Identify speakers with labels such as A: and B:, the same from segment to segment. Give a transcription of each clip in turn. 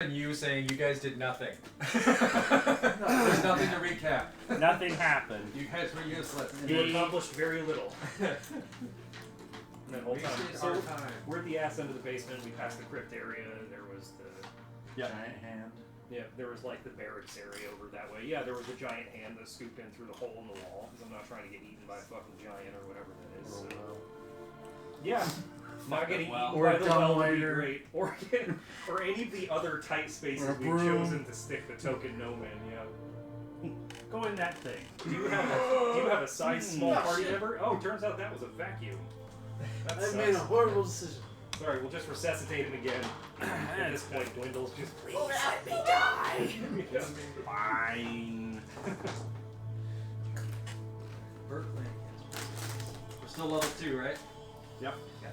A: And you saying you guys did nothing. There's nothing to recap.
B: Nothing happened.
A: You guys were useless.
C: You accomplished very little. That whole time. So we're at the ass end of the basement. We passed the crypt area. There was the
D: giant hand.
C: Yeah, there was like the barracks area over that way. Yeah, there was a giant hand that scooped in through the hole in the wall. Because I'm not trying to get eaten by a fucking giant or whatever that is. So. Yeah. Not getting eaten by the well would be great. Or any of the other tight spaces we've chosen to stick the token gnome in, yeah.
B: Go in that thing.
C: Do you have a size small party member? Oh, turns out that was a vacuum.
D: I made a horrible decision.
C: Sorry, we'll just resuscitate him again. At this point, Dwindle's just please
D: let me die!
B: Fine.
A: We're still level 2, right?
B: Yep.
A: Yeah.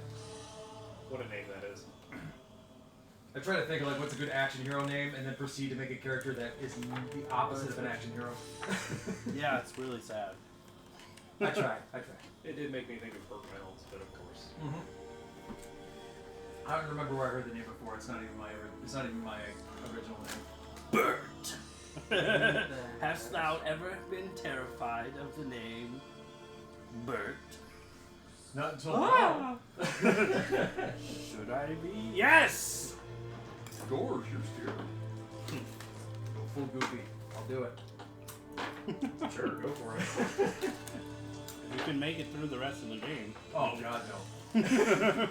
C: What a name that is.
A: I try to think of like what's a good action hero name, and then proceed to make a character that is the opposite of an action hero.
B: Yeah, it's really sad.
A: I try.
C: It did make me think of Burt Reynolds, but of course.
A: Mm-hmm. I don't remember where I heard the name before. It's not even my original name.
B: Bert. Hast thou ever been terrified of the name Bert?
A: Not until now.
B: Should I be? Yes!
A: Gorge, you're scared. Go full goofy. I'll do it.
C: Sure, go for it.
B: You can make it through the rest of the game.
A: Oh god, no.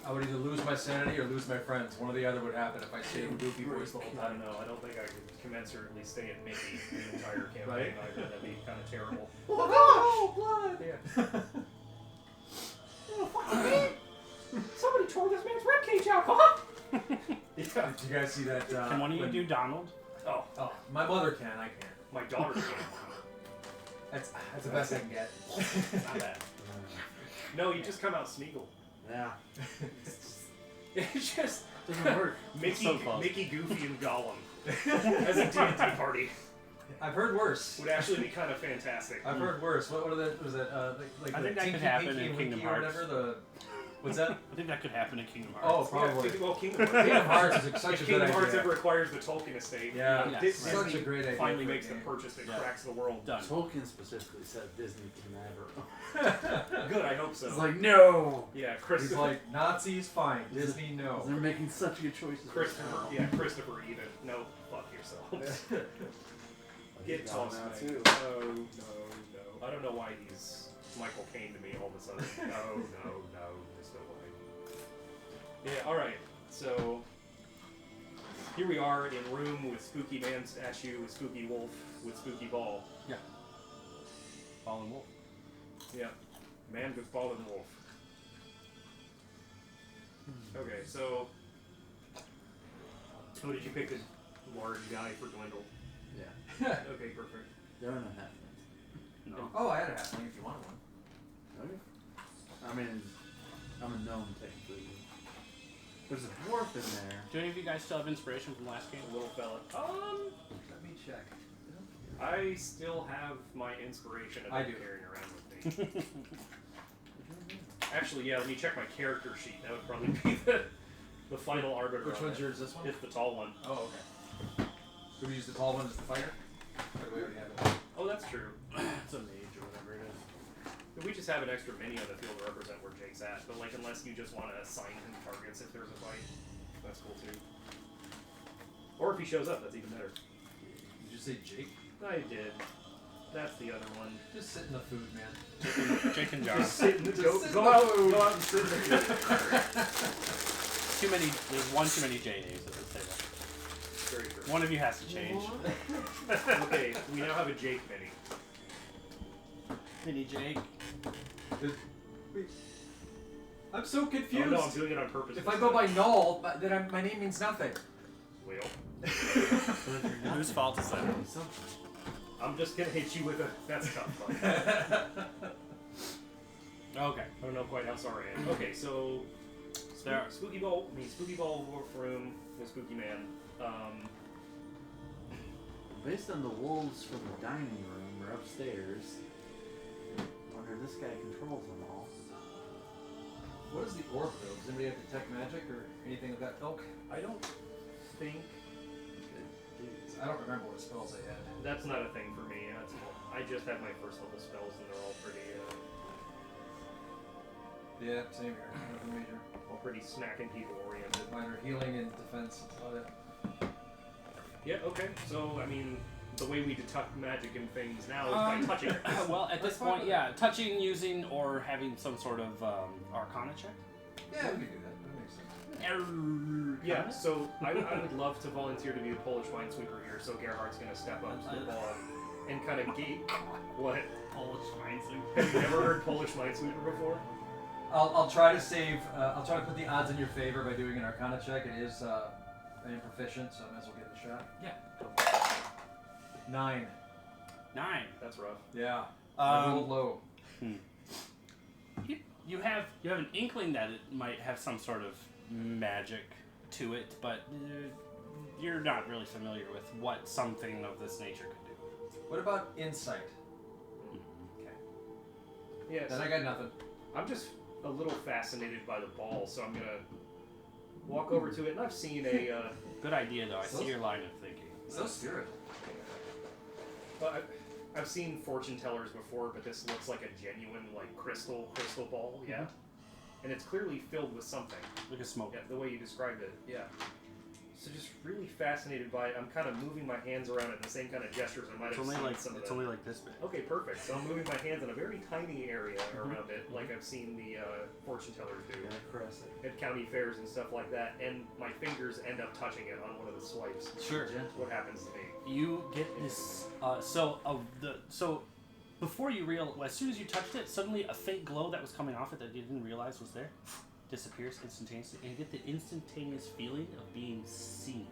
A: I would either lose my sanity or lose my friends. One or the other would happen if I stayed in goofy voice the whole
C: I
A: time.
C: don't know. I don't think I could commensurately stay at Mickey the entire campaign.
A: Right?
C: Either. That'd be kind of terrible.
A: Oh god!
C: Yeah. Oh, fucking man! Somebody tore this man's ribcage out, huh?
A: Yeah. Did you guys see that?
B: Can one of you do Donald?
C: Oh,
A: my mother can. I can't.
C: my daughter can't.
A: That's the best I can get.
C: Not bad. No, you just come out Smeagol.
D: Yeah.
C: It just
D: Doesn't work.
C: Mickey, Goofy, and Gollum as a D&D party
A: I've heard worse.
C: would actually be kind of fantastic.
A: I've heard worse. What are the was that like
B: I
A: the
B: think that
A: Tinky
B: could happen
A: Pinky
B: in
A: and
B: Kingdom
A: Winky or
B: Hearts.
A: whatever? What's that?
B: I think that could happen in Kingdom
A: Oh,
B: Hearts.
A: probably.
C: Yeah, well, Kingdom
A: Kingdom Hearts is such
C: if
A: a good
C: Kingdom Hearts
A: idea.
C: ever acquires the Tolkien estate,
A: Yeah,
B: Yes.
C: Disney
A: such a great idea
C: finally
A: for a
C: makes the
A: game.
C: purchase that
B: Yeah.
C: cracks the world.
B: Done.
D: Tolkien specifically said Disney can never.
C: Good, I hope so.
D: It's like, no!
C: Yeah,
A: He's
C: Christopher.
A: like, Nazis, fine. Disney, no.
D: They're making such good choices.
C: Christopher even. No, fuck yourselves. Get tossed
D: now
C: now
D: too.
C: No. I don't know why he's Michael Caine to me all of a sudden. No, there's no way. Yeah, alright. So here we are in room with Spooky Man statue, with Spooky Wolf, with Spooky Ball.
B: Yeah. Ball and Wolf.
C: Yeah. Man with Ball and Wolf. Okay, so did you pick the large guy for Dwindle?
D: Yeah.
C: Okay, perfect.
D: There are no halflings.
B: No.
A: Oh, I had a halfling if you wanted one.
D: Okay. I mean, I'm a gnome technically. There's a dwarf in there.
B: Do any of you guys still have inspiration from last game?
C: A little fella.
A: Let me check.
C: I still have my inspiration
A: I
C: I've been
A: do.
C: carrying around with me. Actually, yeah, let me check my character sheet. That would probably be the final arbiter.
A: Which
C: on
A: one's
C: it.
A: yours? This one?
C: It's the tall one.
A: Oh, okay. Do we use the tall one as the fighter? Or do we already have it?
C: Oh, that's true.
B: It's a mage or whatever it is.
C: We just have an extra mini on the field to represent where Jake's at, but like unless you just want to assign him targets if there's a fight, that's cool too. Or if he shows up, that's even better.
A: Did you say Jake?
C: I did. That's the other one.
A: Just sit in the food, man.
B: Jake and John.
C: Just sit in the
A: Just
C: go,
A: sit
C: go,
A: in the
C: out,
A: food.
C: go out and sit in the food.
B: Too many. There's one too many J names at this table.
C: Very true.
B: One of you has to change.
C: Okay, we now have a Jake mini.
B: Mini Jake.
A: Wait. I'm so confused.
C: Oh no, I'm doing it on purpose.
A: If I go by Null, then my name means nothing.
C: Well,
B: Whose fault is that?
C: I'm just gonna hit you with a. That's tough. Buddy.
B: Okay.
C: I don't know quite how sorry I am. Okay, so
B: There.
C: Spooky Ball Wolf Room with Spooky Man.
D: Based on the wolves from the dining room or upstairs, I wonder if this guy controls them all.
A: What is the orb though? Does anybody have detect magic or anything of that ilk?
C: I don't think
A: I don't remember what spells I had.
C: that's not a thing for me. I just have my first level spells, and they're all pretty,
A: Yeah, same here. Nothing major.
C: smacking people oriented.
A: Mine are healing and defense. That's about it.
C: Yeah. Okay. So I mean, the way we detect magic and things now is by touching it.
B: Well, at this point, yeah, touching, using, or having some sort of Arcana check.
A: Yeah, we could do that. That makes sense.
C: Yeah, so I would love to volunteer to be the Polish minesweeper here, so Gerhardt's going to step up to the ball and kind of gate. What?
B: Polish minesweeper.
C: Have you never heard Polish minesweeper before?
A: I'll try to save. I'll try to put the odds in your favor by doing an Arcana check. It is I am proficient, so I might as well give it a shot.
B: Yeah.
A: 9.
B: 9.
C: That's rough.
A: Yeah. I rolled low.
B: You have an inkling that it might have some sort of magic to it, but you're not really familiar with what something of this nature could do.
A: What about insight?
B: Okay.
C: Yeah,
A: Then
C: so
A: I got nothing.
C: I'm just a little fascinated by the ball, so I'm going to walk over to it, and I've seen a...
B: Good idea, though. I see your line of thinking.
A: So spirit.
C: But I've seen fortune tellers before, but this looks like a genuine, like, crystal ball, yeah?
B: Mhm.
C: And it's clearly filled with something.
B: Like a smoke.
C: Yeah, the way you described it, yeah. So just really fascinated by it. I'm kind of moving my hands around it in the same kind of gestures I might
B: It's
C: have
B: only
C: seen
B: like
C: some of
B: it's
C: the...
B: only like this big.
C: Okay, perfect. So I'm moving my hands in a very tiny area around it, like I've seen the fortune tellers do at county fairs and stuff like that, and my fingers end up touching it on one of the swipes.
B: Sure.
C: What happens to me?
B: You get this. So before you as soon as you touched it, suddenly a faint glow that was coming off it that you didn't realize was there disappears instantaneously, and you get the instantaneous feeling of being seen.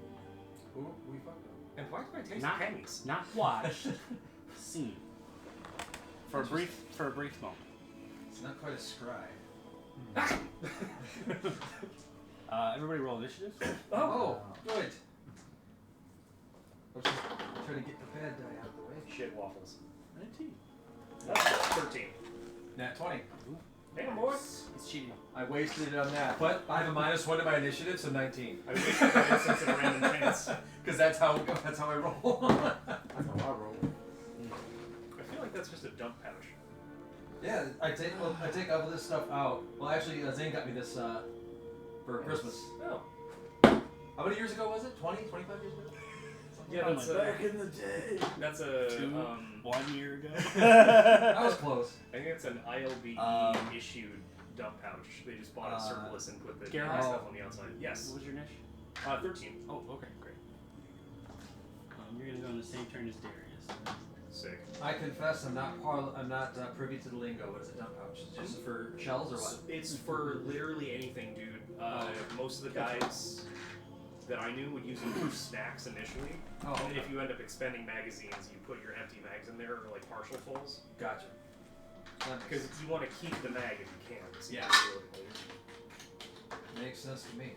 A: Ooh, we fucked up.
C: And why do I taste
B: Not-
C: pennies?
B: Not watched, seen. For a brief moment.
A: It's not quite a scribe.
B: Everybody roll initiative.
A: Oh, good. I was just trying to get the bad die out of the way.
C: Shit waffles.
B: 19.
C: That's 13.
A: Nat 20.
C: Damn, boys.
B: It's cheating.
A: I wasted it on that, but I have a -1 to my initiative, so 19.
C: I wasted that since a random chance.
A: Because that's how I roll.
D: That's how I roll.
C: I feel like that's just a dump pouch.
A: Yeah, I take all of this stuff out. Well, actually, Zane got me this for Christmas.
C: Oh.
A: How many years ago was it? 20, 25 years ago?
C: Yeah, that's
D: Back in the day.
C: That's a
B: 1 year ago.
A: I was close.
C: I think it's an ILB issued dump pouch. They just bought a surplus and put the
B: Gerhard?
C: stuff on the outside. Yes.
B: What was your niche?
C: 13.
B: Oh, okay, great. You're gonna go on the same turn as Darius.
C: Sick.
A: I confess, I'm not privy to the lingo. What is a dump pouch? It's just for shells or what?
C: It's for literally anything, dude. Most of the guys that I knew would use them for snacks initially.
A: Oh,
C: And then if you end up expending magazines, you put your empty mags in there, or like partial fulls.
A: Gotcha.
C: Because you want to keep the mag if you can. So
A: Yeah.
C: you
A: Makes sense to me.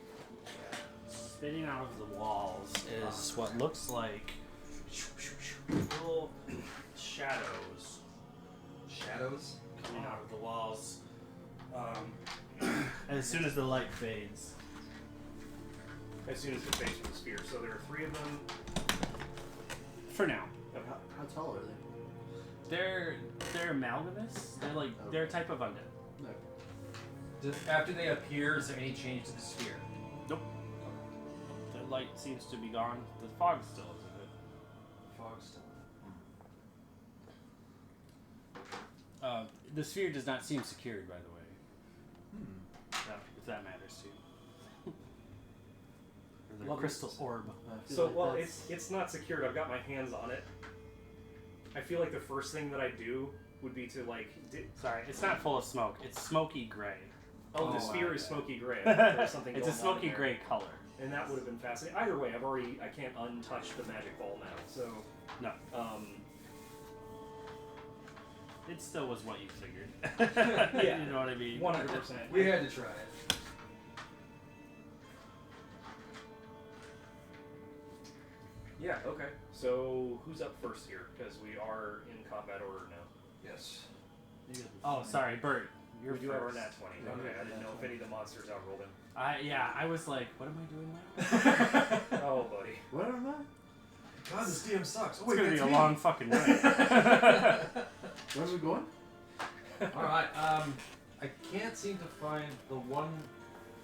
B: Spitting out of the walls is what looks like little shadows
A: Shadows?
B: coming out of the walls. As soon as the light fades.
C: as soon as it fades from the sphere. So there are 3 of them.
B: For now.
D: How tall are they?
B: They're amalgamous. They're a type of undead.
D: No.
A: After they appear, is there any change to the sphere?
B: Nope. The light seems to be gone. The fog still is a bit.
A: Fog still.
B: The sphere does not seem secured, by the way. If that matters to you. Or the
D: Well,
B: crystal orb.
C: So, well, it's not secured. I've got my hands on it. I feel like the first thing that I do would be to, like...
B: Sorry, it's not full of smoke. It's smoky gray.
C: Oh, the
A: Oh,
C: sphere
A: wow.
C: is smoky gray. I thought there was something
B: It's
C: going
B: a smoky
C: on in there.
B: gray color.
C: And that would have been fascinating. Either way, I can't untouch the magic ball now. So,
B: No. It still was what you figured.
C: Yeah.
B: You know what I mean?
C: 100%.
A: We had to try it.
C: Yeah, okay. So, who's up first here? Because we are in combat order now.
A: Yes.
B: Oh, sorry, Bert. You're
C: we do have our
B: first.
C: nat 20.
D: Yeah,
C: Okay,
D: yeah,
C: I didn't know if any of the monsters outrolled him.
B: I was like, what am I doing now?
C: Oh, buddy.
D: What am I?
A: God, this DM sucks. Oh,
B: It's gonna be
A: that's
B: a
A: me.
B: long fucking night.
D: Where are we going?
A: Alright, I can't seem to find the one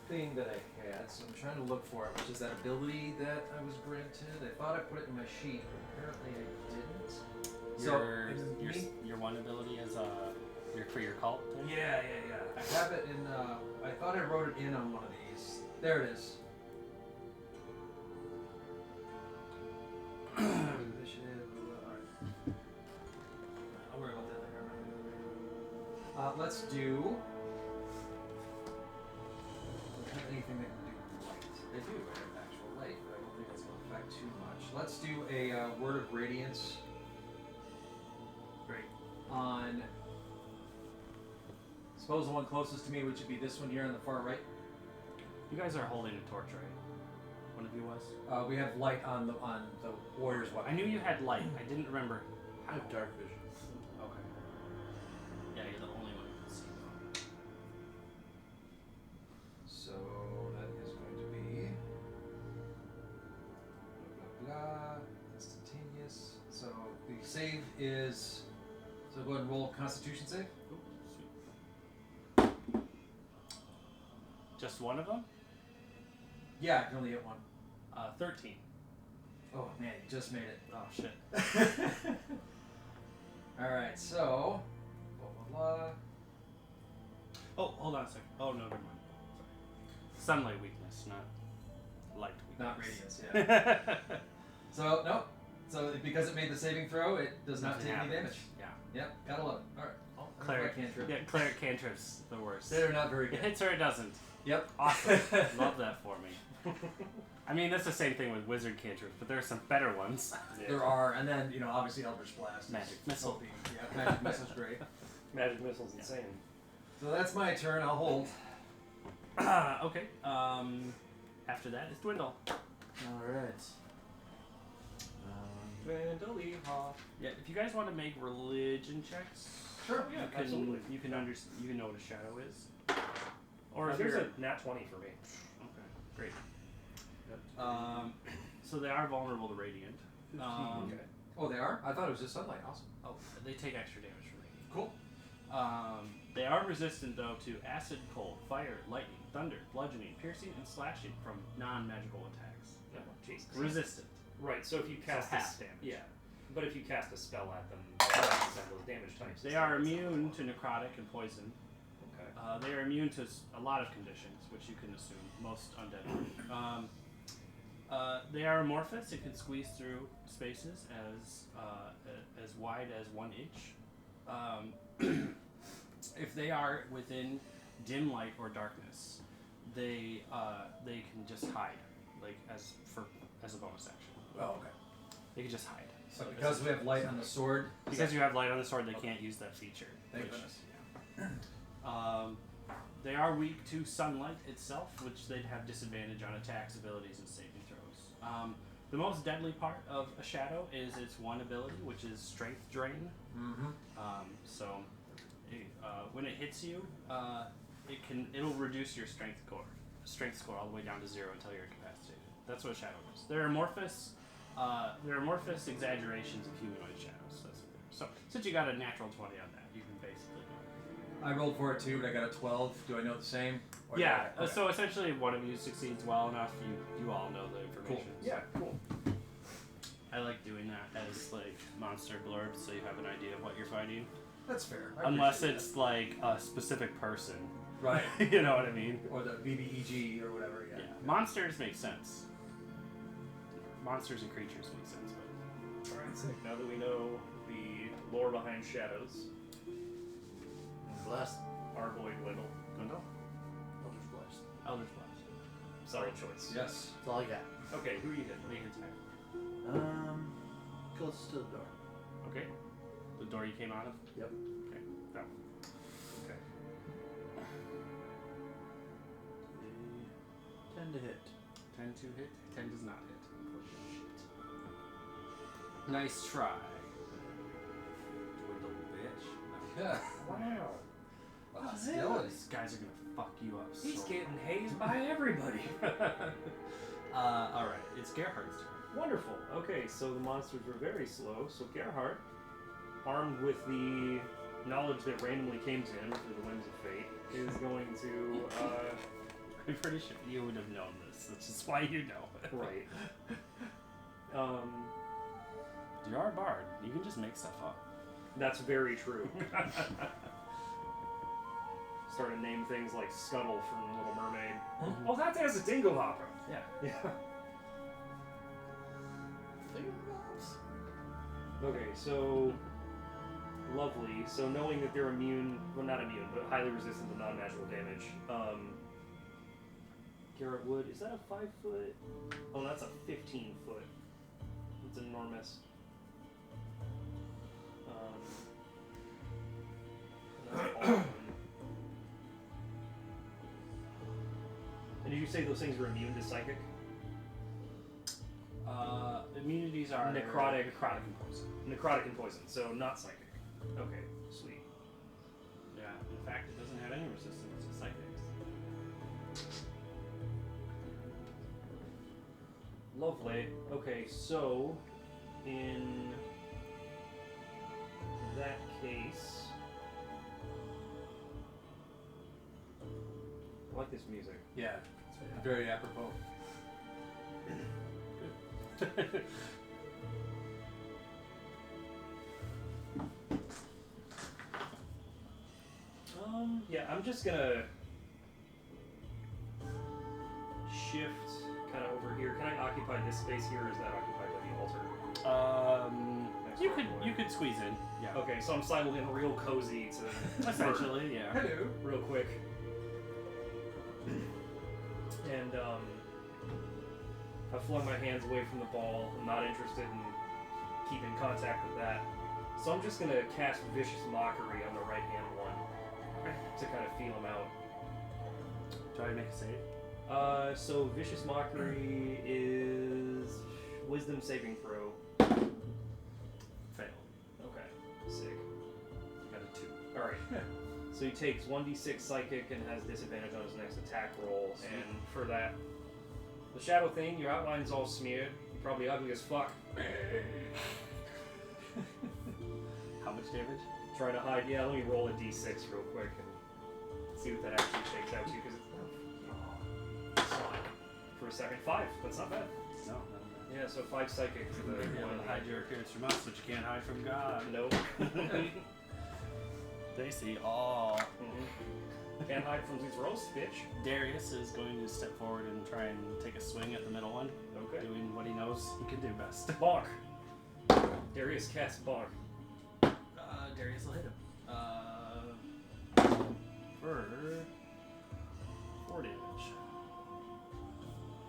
A: thing that I had, so I'm trying to look for it, which is that ability that I was granted. I thought I put it in my sheet, but apparently I didn't.
B: Your one ability is for your cult thing?
A: Yeah. I have it in, I thought I wrote it in on one of these. There it is. Initiative, alright. I'll worry about that later. Let's do. Don't have anything that can do light. They do have actual light, but I don't think that's going to affect too much. Let's do a word of radiance.
B: Great.
A: On. Suppose the one closest to me, which would be this one here on the far right.
B: You guys are holding a torch, right? One of you was?
A: We have light on the warrior's weapon.
B: I knew you had light. I didn't remember
D: I
B: how.
D: have dark vision.
B: Okay. Yeah, you're the only one who can see though.
A: So that is going to be blah blah blah instantaneous. So the save is so go ahead and roll Constitution save.
B: Ooh, sweet. Just one of them?
A: Yeah, I can only hit one.
B: 13.
A: Oh man, you just made it.
B: Oh shit.
A: All right, so blah blah blah.
B: Oh, hold on a second. Oh no, never mind. Sorry. Sunlight weakness, not light weakness.
A: Not radiance, yeah. So nope. So because it made the saving throw, it does not take any damage.
B: Yeah.
A: Yep, gotta love it. All right. Oh,
B: Cleric
A: cantrip.
B: Yeah, cleric cantrips the worst.
A: They're not very
B: It
A: good.
B: hits or it doesn't.
A: Yep.
B: Awesome. Love that for me. I mean, that's the same thing with wizard cantrips, but there are some better ones.
C: Yeah.
A: There are, and then obviously Eldritch Blast. is
B: Magic Missile.
A: OP. Yeah, Magic Missile's great.
C: Magic missile's insane.
A: So that's my turn. I'll hold.
B: Okay. After that is Dwindle.
D: Alright.
C: Vandally hop.
B: Yeah. If you guys want to make religion checks,
A: Sure.
C: Yeah,
B: you can
C: absolutely.
B: you can you can know what a shadow is. Or if
C: There's
B: you're
C: a nat 20 for me.
B: okay, great.
D: Yep.
B: So they are vulnerable to radiant.
C: Okay.
A: Oh, they are? I thought it was just sunlight. Awesome.
B: Oh, they take extra damage from radiant.
A: Cool.
B: They are resistant though to acid, cold, fire, lightning, thunder, bludgeoning, piercing, and slashing from non-magical attacks.
C: Oh, Jesus.
B: Resistant.
C: Right, so if you
B: So
C: cast
B: half damage.
C: Yeah. But if you cast a spell at them, those damage types.
B: They are immune to necrotic and poison.
C: Okay.
B: They are immune to a lot of conditions, which you can assume most undead are. They are amorphous and can squeeze through spaces as wide as 1 inch. If they are within dim light or darkness, they can just hide, like as a bonus action.
A: Oh, okay.
B: They can just hide.
A: So because we have light on the sword.
B: Because you have light on the sword, they can't use that feature.
A: Thank
B: which-
A: goodness.
B: yeah. They are weak to sunlight itself, which they'd have disadvantage on attacks, abilities, and saving throws. The most deadly part of a shadow is its one ability, which is Strength Drain.
A: Mm-hmm.
B: When it hits you, it'll reduce your strength score all the way down to 0 until you're incapacitated. That's what a shadow is. They're amorphous. They're amorphous exaggerations of humanoid shadows. That's what they are. So since you got a natural 20 on that, you can basically do it.
A: I rolled for it too, but I got a 12. Do I know the same? Or
B: Yeah.
A: okay.
B: So essentially, if one of you succeeds well enough, you all know the information.
A: Cool.
C: Yeah, cool.
B: I like doing that as like monster blurbs, so you have an idea of what you're fighting.
A: That's fair. I
B: Unless
A: appreciate
B: it's like a specific person.
A: that. Right.
B: You know what I mean?
A: Or the BBEG or whatever. Yeah.
B: Yeah. Monsters make sense. Monsters and creatures make sense, but
C: Alright, so now that we know the lore behind shadows,
D: Blast.
C: our boy Dwindle.
B: Dwindle?
D: Eldritch Blast.
B: Eldritch Blast.
C: Solid choice.
A: Yes.
D: That's all I got.
C: Okay, who are you hitting?
B: What do you attack?
D: Close to the door.
B: Okay. The door you came out of?
D: Yep.
B: Okay. That one.
C: Okay.
D: 10 to hit.
B: 10 to hit. 10 does not hit. Nice try. Dwindle, bitch.
A: Yeah.
C: Wow.
A: hostility.
B: These guys are gonna fuck you up.
C: He's
B: so
C: getting hazed by everybody.
B: all right, it's Gerhardt's turn.
C: Wonderful. Okay, so the monsters were very slow. So Gerhardt, armed with the knowledge that randomly came to him through the whims of fate, is going to.
B: I'm pretty sure you would have known this, which is why you know.
C: Right.
B: You are a bard. You can just make stuff up.
C: That's very true. Started to name things like Scuttle from Little Mermaid.
B: Mhm.
C: Oh, that has a dingle hopper.
B: Yeah.
C: Yeah. Okay, so lovely. So knowing that they're immune, well, not immune, but highly resistant to non-magical damage. Garrett Wood, is that a 5 foot? Oh, that's a 15 foot. It's enormous. That's all of them. And did you say those things were immune to psychic?
B: Immunities are
C: Necrotic.
B: and poison.
C: Necrotic and poison, so not psychic. Okay, sweet.
B: Yeah, in fact, it doesn't have any resistance to psychics.
C: Lovely. Okay, so in that case, I like this music.
A: Yeah, it's very apropos.
C: Yeah, I'm just gonna shift kind of over here. Can I occupy this space here, or is that occupied by the altar? Next
B: You
C: door
B: could
C: away.
B: you could squeeze in. Yeah.
C: Okay, so I'm sidled in real cozy to
B: Essentially, yeah.
A: Hello.
C: real quick. And I flung my hands away from the ball. I'm not interested in keeping contact with that. So I'm just gonna cast Vicious Mockery on the right hand one to kind of feel him out.
B: Do I make a save?
C: So Vicious Mockery is Wisdom saving throw.
B: Fail.
C: Okay, sick.
B: Got a 2.
C: All right. So he takes 1d6 psychic and has disadvantage on his next attack roll. And for that, the shadow thing, your outline's all smeared. You're probably ugly as fuck.
B: How much damage?
C: Trying to hide. Yeah, let me roll a d6 real quick and see what that actually shakes out to. Because it's for a second, 5. That's not bad.
B: No.
C: Yeah, so 5 psychic to the
B: You're able
C: one.
B: to hide your appearance from us, but you can't hide from God.
C: Nope.
B: They see all.
C: Can't hide from these roasts, bitch.
B: Darius is going to step forward and try and take a swing at the middle one,
C: Okay.
B: doing what he knows he can do best.
C: Bonk. Darius casts bonk.
B: Darius will hit him. For 4 damage.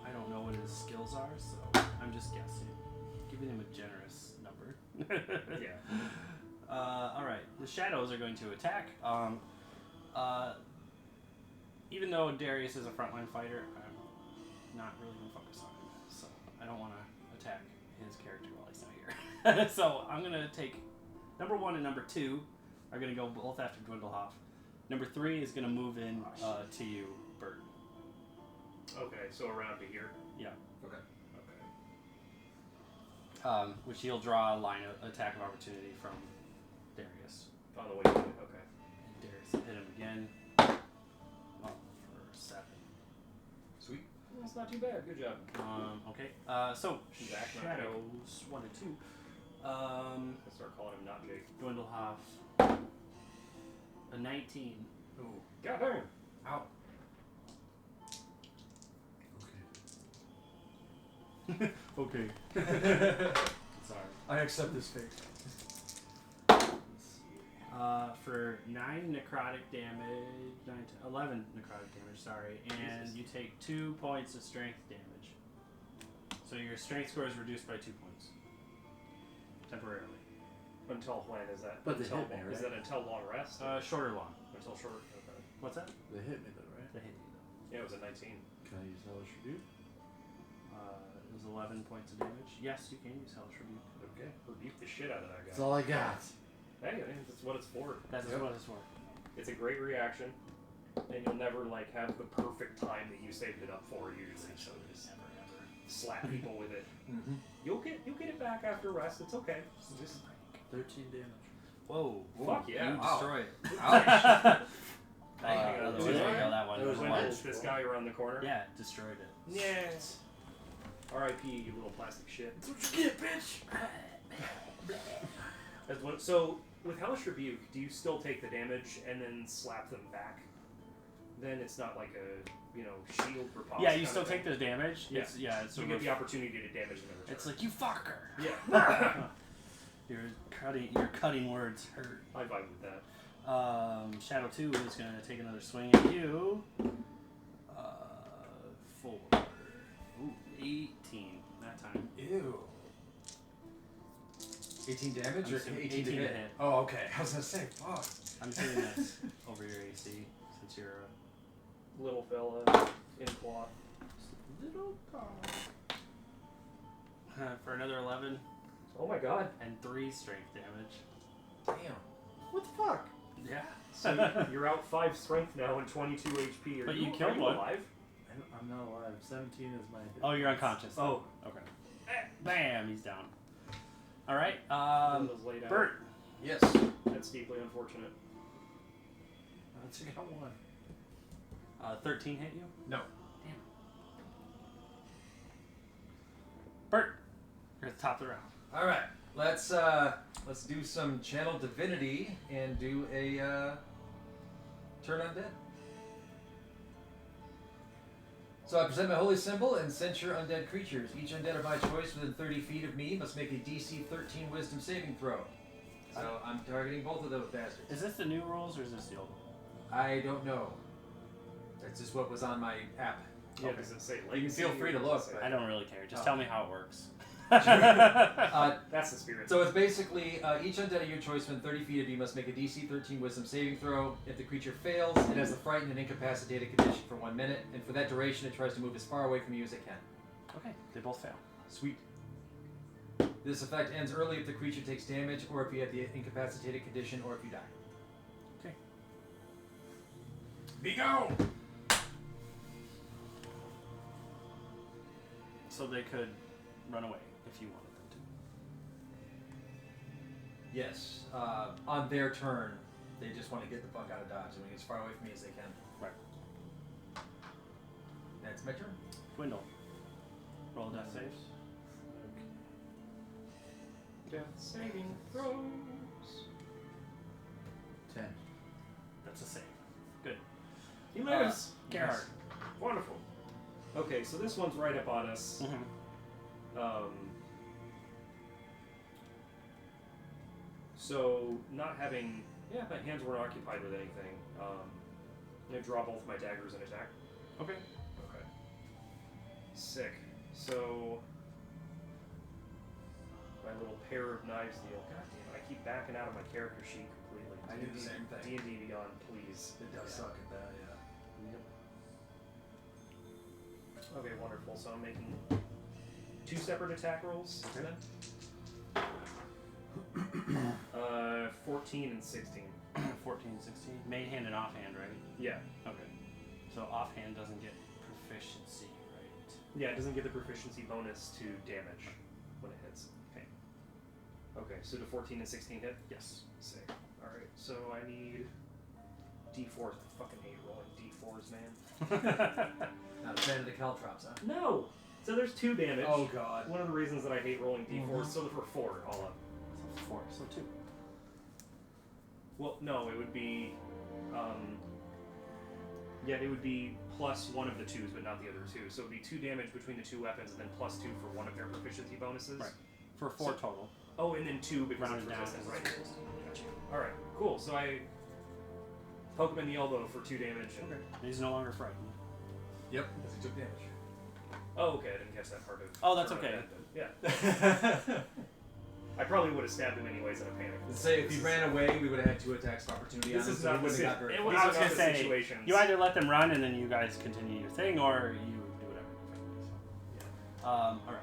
B: I don't know what his skills are, so I'm just guessing. Giving him a generous number.
C: Yeah.
B: Alright, the shadows are going to attack. Even though Darius is a frontline fighter, I'm not really going to focus on him. So I don't want to attack his character while he's not here. So I'm going to take number 1 and number 2 are going to go both after Dwindlehoff. Number 3 is going to move in to you, Bert.
C: Okay, so around to here.
B: Yeah.
A: Okay.
B: Which he'll draw a line of attack of opportunity from Darius.
C: On the way to it. Okay.
B: And Darius will hit him again. Well, for 7.
A: Sweet.
C: That's not too bad. Good job.
B: Okay. So
C: Zach, not
B: shadows 1 and 2.
C: Let's start calling him not Jake.
B: Dwindlehoff. A 19.
C: Ooh. God damn.
B: Ow. Okay. Sorry.
A: I accept this fate.
B: For 9 necrotic damage, 11 necrotic damage, sorry, and you take 2 points of strength damage. So your strength score is reduced by 2 points. Temporarily.
C: Until when is that?
D: But they
C: until
D: hit me,
C: Is
D: right?
C: that until long rest?
B: Short or long?
C: Until short. Okay.
B: What's that?
D: They hit me though, right?
B: They hit you though.
C: Yeah, it was a 19.
D: Can I use Hellish Rebuke?
B: It was 11 points of damage. Yes, you can use Hellish Rebuke.
C: Okay. Rebuke the shit out of that guy.
D: That's all I got.
C: Hey, I mean, that's what it's for.
B: That's
A: Yep.
B: what it's for.
C: It's a great reaction, and you'll never like have the perfect time that you saved it up for usually. So just
B: Never, ever.
C: slap people with it.
A: Mm-hmm.
C: You'll get it back after rest. It's okay. Just
D: 13 damage.
B: Whoa.
C: fuck yeah.
B: You
A: Wow.
B: destroy it.
A: Ouch.
B: Otherwise,
C: it was
B: I
C: right.
B: go that one.
D: It was
B: One.
D: right.
C: This guy around the corner.
B: Yeah, destroyed it.
C: Yes. R.I.P. You little plastic shit.
D: That's what you get, bitch!
C: So with Hellish Rebuke, do you still take the damage and then slap them back? Then it's not like a shield riposte.
B: Yeah, you still take the damage.
C: Yeah.
B: It's
C: You
B: sort
C: get
B: of.
C: the opportunity to damage them in return.
B: It's like you fucker.
C: Yeah.
B: Your cutting words hurt.
C: I vibe with that.
B: Shadow 2 is gonna take another swing at you. 4. Ooh, 18 that time.
A: Ew. 18 damage
B: I'm
A: or
B: assuming
A: 18 to
B: 18 to
A: hit?
B: hit.
A: Oh, okay. I was gonna say, fuck.
B: I'm assuming that's over your AC since you're
C: Little fella in cloth.
B: little for another 11
C: Oh my god.
B: and 3 strength damage.
A: Damn. What the fuck?
B: Yeah.
C: So you're out 5 strength now and 22 HP.
B: But you killed
C: are you
B: one.
C: alive?
D: I'm not alive. 17 is my hit.
B: Oh, you're unconscious.
C: Oh.
B: Okay. Bam, he's down. All right.
C: Linda's laid out.
B: Bert.
A: Yes.
C: That's deeply unfortunate.
D: I think I got one.
B: 13 hit you?
A: No.
B: Damn. Bert. You're at the top of the round.
A: All right. Let's do some channel divinity and do a turn undead. So I present my holy symbol and censure undead creatures. Each undead of my choice within 30 feet of me must make a DC 13 Wisdom saving throw. So I'm targeting both of those bastards.
B: Is this the new rules or is this the old?
A: I don't know. That's just what was on my app.
C: Yeah,
B: Okay.
C: does it say
A: You can
C: legacy
A: feel free
C: or
A: to
C: does it
A: look,
C: say-
A: but-
B: I don't really care. Just
A: Oh.
B: tell me how it works.
C: That's the spirit.
A: So it's basically each undead of your choice within 30 feet of you must make a DC 13 Wisdom saving throw. If the creature fails, it has the frightened and incapacitated condition for 1 minute, and for that duration, it tries to move as far away from you as it can.
B: Okay, they both fail.
A: Sweet. This effect ends early if the creature takes damage, or if you have the incapacitated condition, or if you die.
B: Okay.
A: Be gone!
B: So they could run away if you wanted them to.
A: Yes. On their turn, they just want to get the fuck out of Dodge and get as far away from me as they can.
B: Right.
A: That's my turn.
B: Dwindle. Roll death saves.
C: Death saving throws.
D: 10.
B: That's a save. Good.
C: He lives.
B: Gerhard.
C: Wonderful. Okay, so this one's right up on us. So not having, my hands weren't occupied with anything. I'm gonna draw both my daggers and attack.
B: Okay.
C: Okay. Sick. So my little pair of knives deal. God damn it! I keep backing out of my character sheet completely.
A: I do the same thing.
C: D&D Beyond, please.
A: It does suck at that, yeah.
C: Okay, wonderful. So I'm making 2 separate attack rolls
B: Okay.
C: then. 14 and 16.
B: 14, 16. Main hand and offhand, right?
C: Yeah.
B: Okay. So offhand doesn't get proficiency, right?
C: Yeah, it doesn't get the proficiency bonus to damage when it hits.
B: Okay.
C: Okay, so do 14 and 16 hit?
B: Yes.
C: Sick. Alright, so I need D4s. I fucking hate rolling D4s, man.
A: Not a fan of the caltrops, huh?
C: No! So there's 2 damage.
A: Oh god.
C: One of the reasons that I hate rolling D4s, so for 4 all up.
B: So 4. So 2.
C: Well, no, it would be, it would be plus 1 of the 2s, but not the other 2. So it would be 2 damage between the 2 weapons, and then plus 2 for 1 of their proficiency bonuses.
B: Right. For 4 total.
C: Oh, and then 2 because
B: Rounded
C: of
B: down.
C: resistance. Right. Gotcha. Alright, cool. So I poke him in the elbow for 2 damage.
B: Okay. He's no longer frightened.
A: Yep, because he took damage.
C: Oh, okay, I didn't catch that part of
B: Oh, that's
C: part of
B: okay.
C: that, yeah. I probably would have stabbed him anyways in a panic.
A: Say if he ran away, we would have had 2 attacks of opportunity
C: This
A: on him,
C: is
A: so he
C: not the
A: wouldn't have got
C: si-
A: very
C: it
A: far.
C: was-
B: I was
C: not
B: gonna
C: the
B: say,
C: situations.
B: you either let them run and then you guys continue your thing, or you do whatever you feel. So. Alright.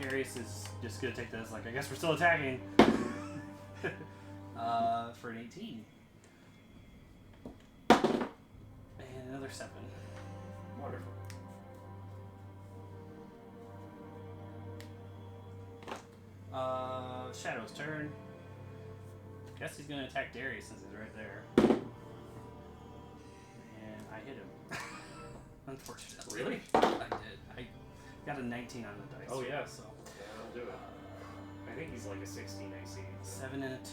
B: Darius is just gonna take this, like, I guess we're still attacking. For an 18. another 7.
C: Wonderful.
B: Shadow's turn. Guess he's gonna attack Darius since he's right there. And I hit him. Unfortunately.
C: Really?
B: I did. I got a 19 on the dice.
C: Oh, yeah.
B: So
C: Yeah, that'll do it. I think he's like a 16 AC.
B: 7 and a 2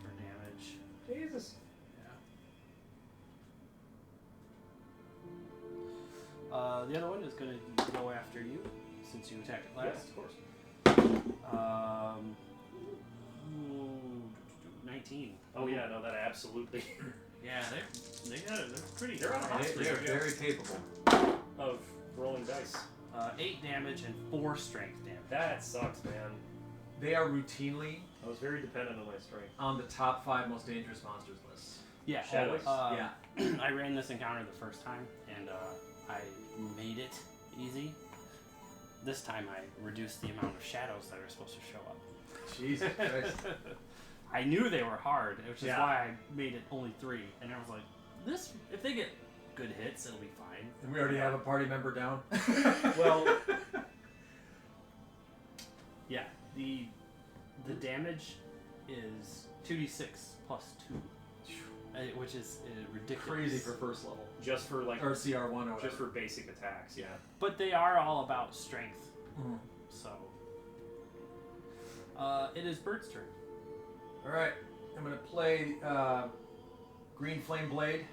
B: for damage.
C: Jesus.
B: Yeah. The other one is gonna go after you since you attacked it last.
C: Yes, of course.
B: 19.
C: Oh yeah, no, that absolutely.
B: Yeah, they're pretty.
C: They're on hot streak.
A: They're very capable.
C: Of rolling dice.
B: 8 damage and 4 strength damage.
C: That sucks, man.
A: They are routinely
C: I was very dependent on my strength.
A: on the top 5 most dangerous monsters list.
B: Yeah.
C: Shadows.
A: Yeah.
B: I ran this encounter the first time and I made it easy. This time I reduced the amount of shadows that are supposed to show up.
A: Jesus Christ.
B: I knew they were hard, which is
A: Yeah.
B: why I made it only 3. And I was like, this, if they get good hits, it'll be fine.
A: And we already have a party member down.
C: Well,
B: Yeah, the damage is 2d6 plus 2, which is ridiculous.
A: Crazy for first level.
C: just for like,
A: Or CR1 or whatever.
C: just for basic attacks. Yeah.
B: But they are all about strength,
A: Mhm.
B: so. It is Bird's turn.
A: Alright, I'm going to play Green Flame Blade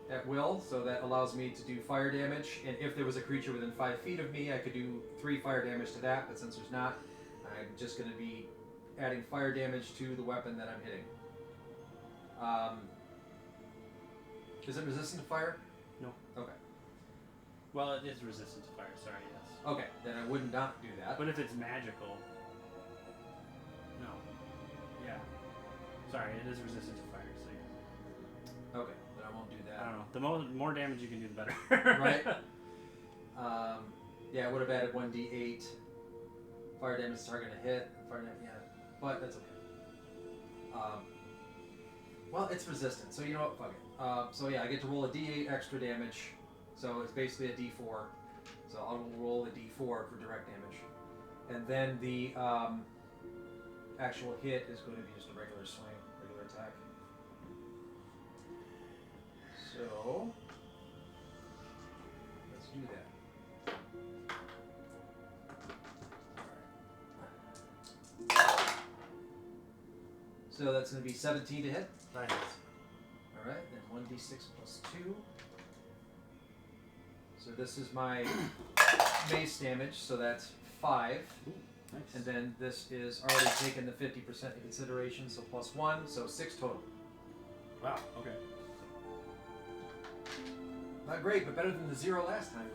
A: at will, so that allows me to do fire damage, and if there was a creature within 5 feet of me, I could do 3 fire damage to that, but since there's not, I'm just going to be adding fire damage to the weapon that I'm hitting. Is it resistant to fire?
B: No.
A: Okay.
B: Well, it is resistant to fire, sorry, yes.
A: Okay, then I would not do that.
B: But if it's magical. No. Yeah. Sorry, it is resistant to fire, so yeah.
A: Okay, then I won't do
B: I
A: that.
B: don't know. The more damage you can do, the better.
A: Right? Yeah, I would have added 1d8. Fire damage target to hit. Fire damage, yeah. But that's okay. Well, it's resistant, so you know what? Fuck it. So yeah, I get to roll a d8 extra damage. So it's basically a d4. So I'll roll a d4 for direct damage. And then the actual hit is going to be just a regular swing, regular attack. So let's do that. So that's going to be 17 to hit.
B: That hits.
A: Alright, then 1d6 plus 2. So this is my mace damage, so that's 5.
B: Ooh, nice.
A: And then this is already taken the 50% into consideration, so plus 1, so 6 total.
B: Wow, okay.
A: Not great, but better than the 0 last time.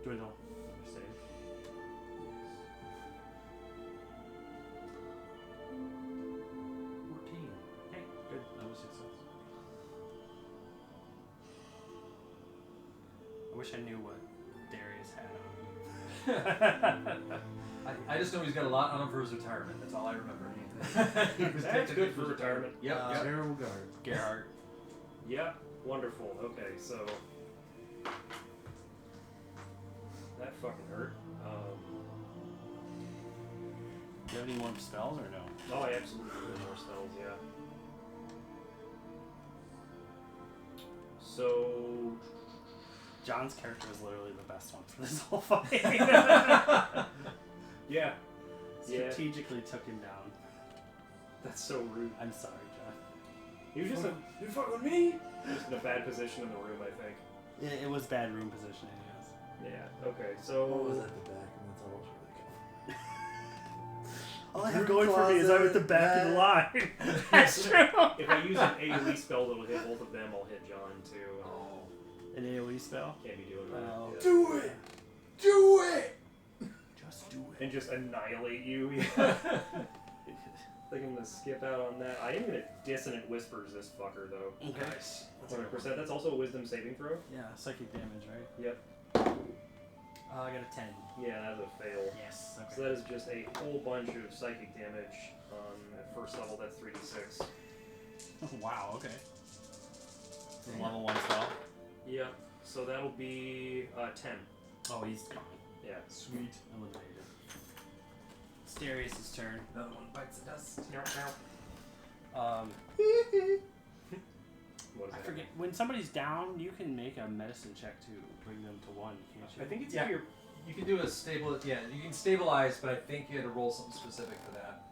B: Dwindle. Save. 14. Hey, good. That was success. I wish I knew what Darius had on.
A: I just know he's got a lot on him for his retirement. That's all I remember.
C: That's good for retirement.
A: Yep, yep.
D: Terrible guard.
B: Gerhardt.
C: Yeah. Wonderful. Okay, so that fucking hurt.
B: Do you have any more spells or no?
C: Oh, I absolutely need more spells. Yeah. So
B: John's character is literally the best one for this whole fight.
C: yeah.
B: Strategically took him down.
C: That's so rude.
B: I'm sorry, John.
C: He was just you fuck with me. Just in a bad position in the room, I think.
B: It was bad room positioning, yes.
C: Yeah. Okay. So
D: What was at the back, and that's all really good.
B: All I
D: Room
B: have going for me is I'm at the back of the line. That's true.
C: if I use an AoE spell that'll hit both of them, I'll hit John too.
B: An AoE spell?
C: Can't be doing that.
B: Oh.
C: Yeah.
D: Do it! Do it!
B: Just do it.
C: And just annihilate you. I think I'm gonna skip out on that. I am gonna dissonant whispers this fucker though.
B: Okay.
A: Nice.
C: 100%. That's also a wisdom saving throw.
B: Yeah, psychic damage, right?
C: Yep.
B: I got a 10.
C: Yeah, that's a fail.
B: Yes.
C: So that is just a whole bunch of psychic damage. At first level, that's 3d6.
B: Wow, okay. The level 1 spell.
C: Yep. So that'll be 10.
B: Oh, he's gone.
C: Yeah.
A: Sweet.
B: Eliminated. Asterius' turn.
A: Another one bites the dust.
C: What is
B: I
C: that?
B: forget. When somebody's down, you can make a medicine check to bring them to 1, can't you?
C: I think it's
A: Yeah.
C: if you're.
A: You can do a stable. Yeah, you can stabilize, but I think you had to roll something specific for that.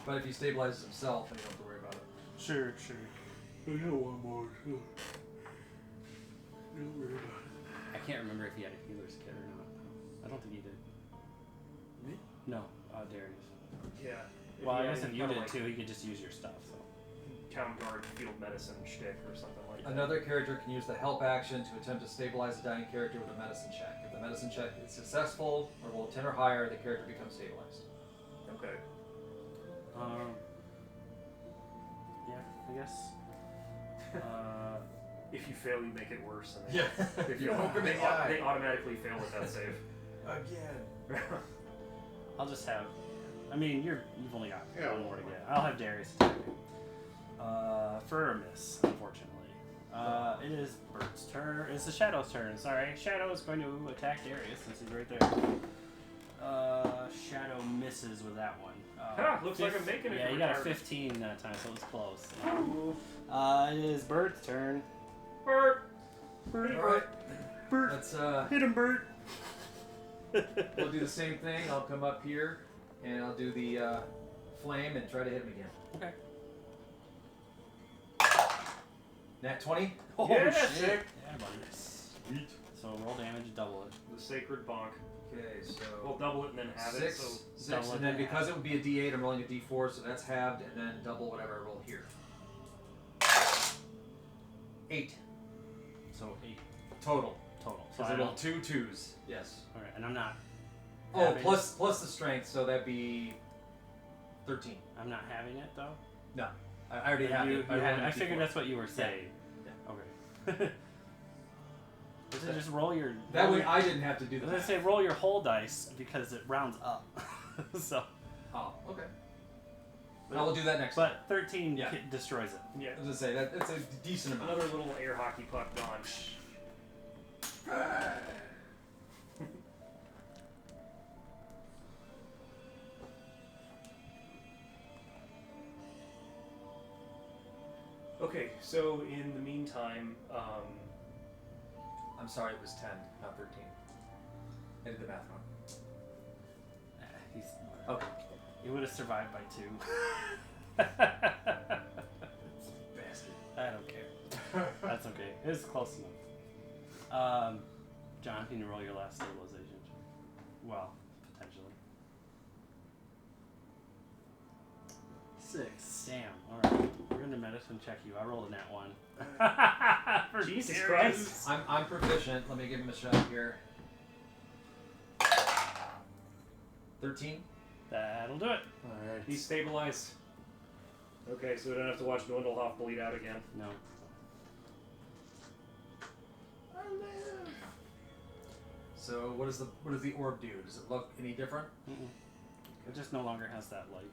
A: But if he stabilizes himself, then you don't have to worry about it.
B: Sure.
D: I got one more too. Don't worry about it.
B: I can't remember if he had a healer's kit or not. I don't think he did.
D: Me?
B: No, Darius.
C: Yeah.
B: Well, I
C: Yeah,
B: guess if you
C: kinda
B: did
C: like
B: too, he could just use your stuff. So.
C: Town guard field medicine shtick or something like that.
A: Another character can use the help action to attempt to stabilize a dying character with a medicine check. If the medicine check is successful or roll 10 or higher, the character becomes stabilized.
C: Okay.
B: Yeah, I guess.
C: If you fail, you make it worse. And
A: Yeah.
C: If
A: You
C: you
A: open
C: they,
A: the eye.
C: they automatically fail with that save.
A: Again.
B: I'll just have. I mean, you've only got
D: Yeah,
B: one more to
D: one
B: get. I'll have Darius attack you. For a miss, unfortunately. It is Bert's turn. It's the Shadow's turn. Sorry, Shadow is going to attack Darius since he's right there. Shadow misses with that one.
C: Looks like I'm making it.
B: Yeah,
C: to
B: you got a
C: retirement.
B: 15 that time, so it's close. It is Bert's turn.
C: Bert.
A: Alright.
B: Bert.
A: Let's
B: Hit him, Bert.
A: we'll do the same thing. I'll come up here and I'll do the flame and try to hit him again.
B: Okay.
A: Nat 20.
B: Oh,
C: Yeah,
B: shit.
C: sick.
B: Yeah, buddy. Sweet. So roll damage, double it.
C: The sacred bonk.
A: Okay, so
C: We'll double it and then have it.
A: 6,
C: So
A: 6,
B: double it
A: and then
B: and
A: because it would be a D8, I'm rolling a D4, so that's halved, and then double whatever I roll here. 8
B: So 8
A: total.
B: total. So
A: Because
B: I
A: I rolled
B: rolled
A: 2 2s. Yes.
B: Alright, and I'm not.
A: Oh,
B: having
A: plus the strength, so that'd be 13.
B: I'm not having it though.
A: No, I already have
B: You-
A: it.
B: you had-
A: rolled a
B: I figured
A: D4.
B: that's what you were saying. Okay. Does it just roll your?
A: That
B: roll
A: way
B: your-
A: I didn't have to do
B: I
A: the
B: was gonna say roll your whole dice because it rounds up. So,
A: Oh, okay. I will do that next.
B: but 13
A: Yeah.
B: destroys it.
C: yeah.
A: I was gonna say that's a decent amount.
C: Another little air hockey puck gone. Okay, so in the meantime,
A: I'm sorry, it was 10, not 13. I did the math wrong.
B: He's.
A: Okay.
B: He would have survived by 2.
A: Bastard.
B: I don't care. That's okay. It was close enough. John, can you roll your last stabilization? Well, potentially.
D: 6.
B: Damn. All right. We're gonna medicine check you. I rolled a nat 1. For
C: Jesus
B: Darius.
C: Christ.
A: I'm proficient. Let me give him a shot here. 13.
B: That'll do it.
D: Alright.
C: he's stabilized. Okay, so we don't have to watch Dwindlehoff bleed out again.
B: No.
A: So what does the orb do? Does it look any different?
B: Mm-mm. It just no longer has that light.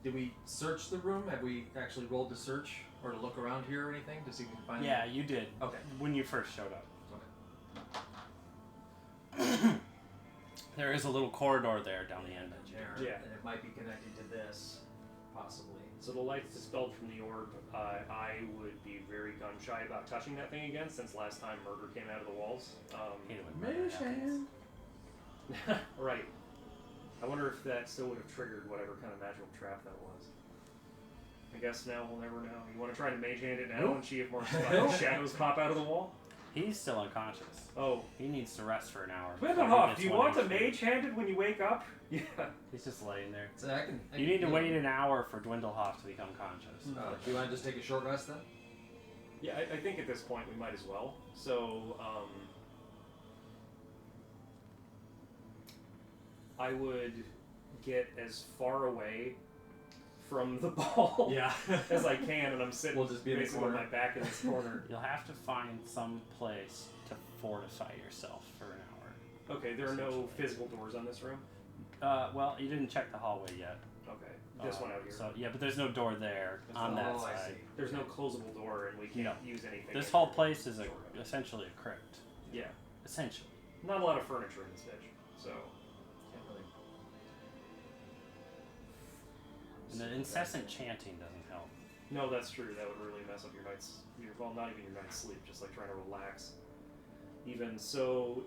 A: Did we search the room? Have we actually rolled to search or to look around here or anything to see if we can find?
B: Yeah, you did.
A: Okay.
B: When you first showed up.
A: Okay.
B: There is a little corridor there down the end.
A: There.
C: Yeah.
A: And it might be connected to this, possibly.
C: So the light's dispelled from the orb. I would be very gun shy about touching that thing again, since last time murder came out of the walls.
B: Hate it when murder
D: Mage
B: happens.
D: hand.
C: Right. I wonder if that still would have triggered whatever kind of magical trap that was. I guess now we'll never know. You want to try to mage hand it now
D: Nope.
C: and see if more shadows pop out of the wall?
B: He's still unconscious.
C: Oh.
B: He needs to rest for an hour. before he
C: Dwindlehoff,
B: gets
C: do you
B: one
C: want to
B: HP.
C: mage handed when you wake up? Yeah.
B: He's just laying there.
A: So I can
B: You need to
A: heal
B: wait
A: him.
B: an hour for Dwindlehoff to become conscious.
A: Do you want to just take a short rest then?
C: Yeah, I think at this point we might as well. So, I would get as far away from the ball
A: Yeah.
C: as I can, and I'm sitting
A: We'll just be in the
C: basically with
A: corner.
C: my back in this corner.
B: You'll have to find some place to fortify yourself for an hour.
C: Okay, there are no physical doors on this room?
B: Well, you didn't check the hallway yet.
C: Okay, this one out here.
B: So yeah, but there's no door there on that
A: I
B: side.
A: see.
C: There's no closable door, and we can't use anything.
B: This
C: in
B: whole
C: here.
B: place is essentially a crypt.
C: Yeah.
B: Essentially.
C: Not a lot of furniture in this bitch, so...
A: Can't really.
B: And the incessant chanting doesn't help.
C: No, that's true. That would really mess up your night's... well, not even your night's sleep, just like trying to relax. Even so...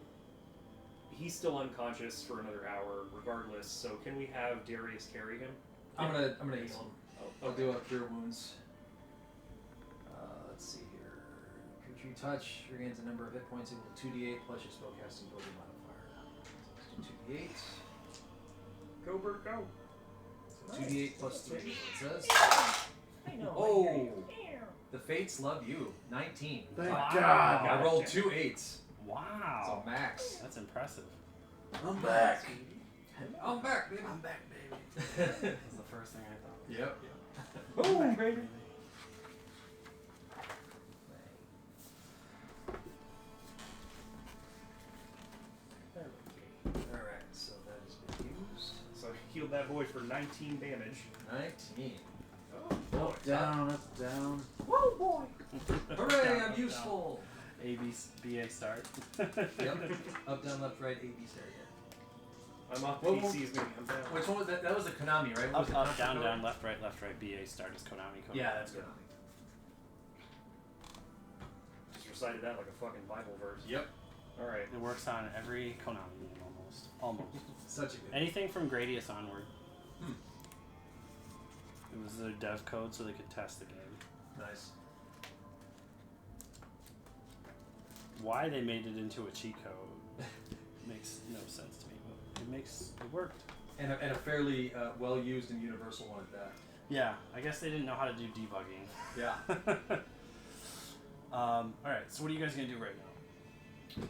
C: He's still unconscious for another hour, regardless. So can we have Darius carry him?
A: I'm gonna heal him.
C: Oh,
A: I'll do a cure wounds. Let's see here. Creature you touch regains a number of hit points equal to 2d8 plus your spellcasting ability modifier. So let's do 2d8.
C: Go, Bert, go.
A: So 2d8 plus 3. It says.
C: I know.
A: Oh, the fates love you. 19.
D: Thank
B: Wow.
D: God.
A: I rolled 2 8s.
B: Wow.
A: So max.
B: That's impressive.
D: I'm back.
A: I'm back, baby.
D: I'm back, baby.
B: That's the first thing I thought.
A: Yep.
C: Boom, baby.
A: Alright, so that has been used.
C: So he healed that boy for 19 damage.
A: 19.
C: Oh, boy.
D: Down, up, down.
C: Whoa, boy.
A: Hooray,
B: Down,
A: I'm
B: up,
A: useful.
B: down. A, B, BA start.
A: Yep. Up, down, left, right, A, B, start, yeah.
C: I'm up,
A: Whoa,
C: he
A: whoa.
C: sees me, I'm down.
A: Which one was that? That was the Konami, right? What was
B: Up,
A: the
B: up,
A: Konami
B: down,
A: code?
B: down, left, right, BA start is Konami.
A: Yeah, that's Konami.
C: Just recited that like a fucking Bible verse.
A: Yep.
C: Alright.
B: It works on every Konami game almost. Almost.
A: Such a good.
B: Anything from Gradius onward.
A: Hmm.
B: It was their dev code so they could test the game.
A: Nice.
B: Why they made it into a cheat code makes no sense to me, but it worked.
A: And a fairly well used and universal one at that.
B: Yeah, I guess they didn't know how to do debugging.
A: Yeah.
B: Alright, so what are you guys gonna do right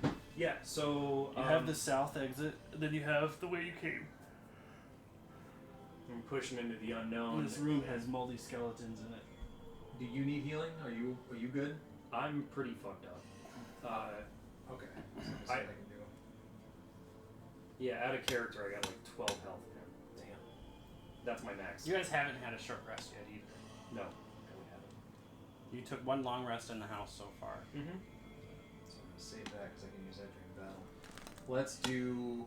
B: now?
C: Yeah, so...
B: You have the south exit, and then you have the way you came.
C: I'm pushing into the unknown.
B: This room has moldy skeletons in it.
A: Do you need healing? Are you good?
C: I'm pretty fucked up.
A: Okay.
C: I-
A: I can do.
C: Yeah, out of character, I got like 12 health now.
A: Damn.
C: That's my max.
B: You guys haven't had a short rest yet either.
C: No, we haven't.
B: You took one long rest in the house so far.
C: Mm-hmm.
A: So I'm gonna save that because I can use that during battle. Let's do.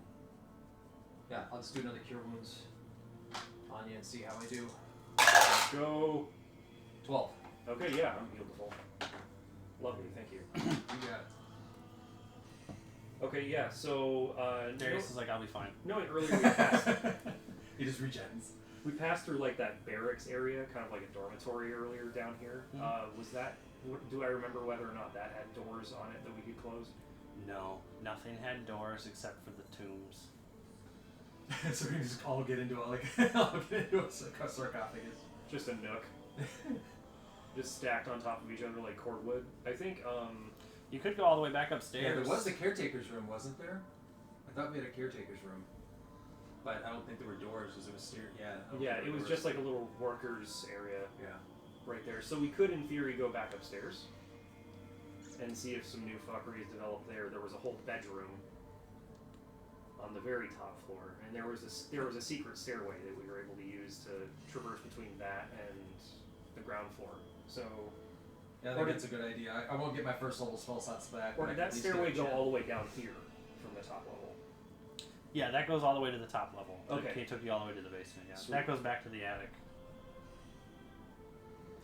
A: Yeah, I'll just do another cure wounds on you and see how I do.
C: Let's go.
A: 12.
C: Okay, yeah, I'm healed to full. Lovely, thank you.
A: You got it.
C: Okay, yeah, so,
B: Darius is like, I'll be fine.
C: no, earlier we passed,
A: He just regens.
C: we passed through, like, that barracks area, kind of like a dormitory earlier down here. Was that, do I remember whether or not that had doors on it that we could close?
B: No, nothing had doors except for the tombs.
A: So we can just all get into a sarcophagus.
C: Just a nook. Just stacked on top of each other like cordwood. I think,
B: You could go all the way back upstairs.
A: Yeah, there was the caretaker's room, wasn't there? I thought we had a caretaker's room. But I don't think there were doors because it was I don't
C: yeah,
A: think
C: it
A: there
C: was
A: were
C: just
A: doors.
C: like a little workers area
A: Yeah.
C: right there. So we could, in theory, go back upstairs and see if some new fuckery is developed there. There was a whole bedroom on the very top floor, and there was a secret stairway that we were able to use to traverse between that and the ground floor. So,
A: Yeah, I think that's a good idea. I won't get my first level spell slots back.
C: or
A: but I
C: did
A: can
C: that
A: at least
C: stairway
A: get a
C: go
A: gem.
C: all the way down here from the top level?
B: Yeah, that goes all the way to the top level.
C: Okay.
B: It took you all the way to the basement, yeah.
C: Sweet.
B: That goes back to the attic.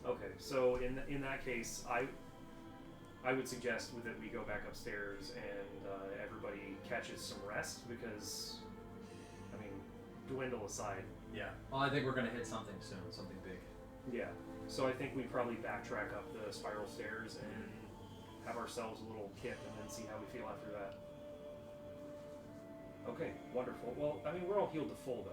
C: Okay, so in that case, I would suggest that we go back upstairs and everybody catches some rest because, I mean, dwindle aside.
A: Yeah. Well, I think we're gonna hit something soon, something big.
C: Yeah. So I think we probably backtrack up the spiral stairs and have ourselves a little kip and then see how we feel after that. Okay, wonderful. Well, I mean, we're all healed to full though.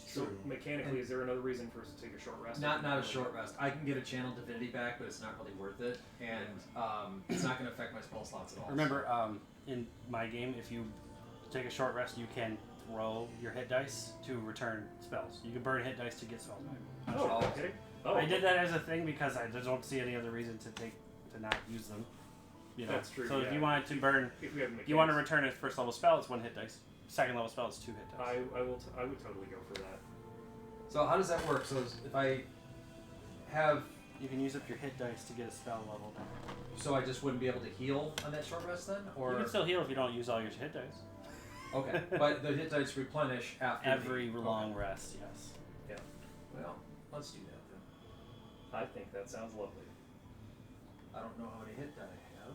C: So
A: True.
C: mechanically, is there another reason for us to take a short rest?
A: Not a short rest. I can get a channel divinity back, but it's not really worth it, and it's not gonna affect my spell slots at all.
B: Remember, in my game, if you take a short rest, you can row your hit dice to return spells. You can burn hit dice to get spells back.
C: Oh, okay. Oh,
B: I did that as a thing because I just don't see any other reason to not use them. You know?
C: That's true.
B: So
C: yeah.
B: if you wanted to burn,
C: If we have
B: you want to return a first level spell, it's 1 hit dice. Second level spell is 2 hit dice.
C: I would totally go for that.
A: So how does that work? So if I have,
B: You can use up your hit dice to get a spell level down.
A: so I just wouldn't be able to heal on that short rest then, or
B: You can still heal if you don't use all your hit dice.
A: okay, but the hit dice replenish after
B: Every
A: the,
B: long rest, yes.
A: Well, let's do that then.
C: I think that sounds lovely.
A: I don't know how many hit die I have.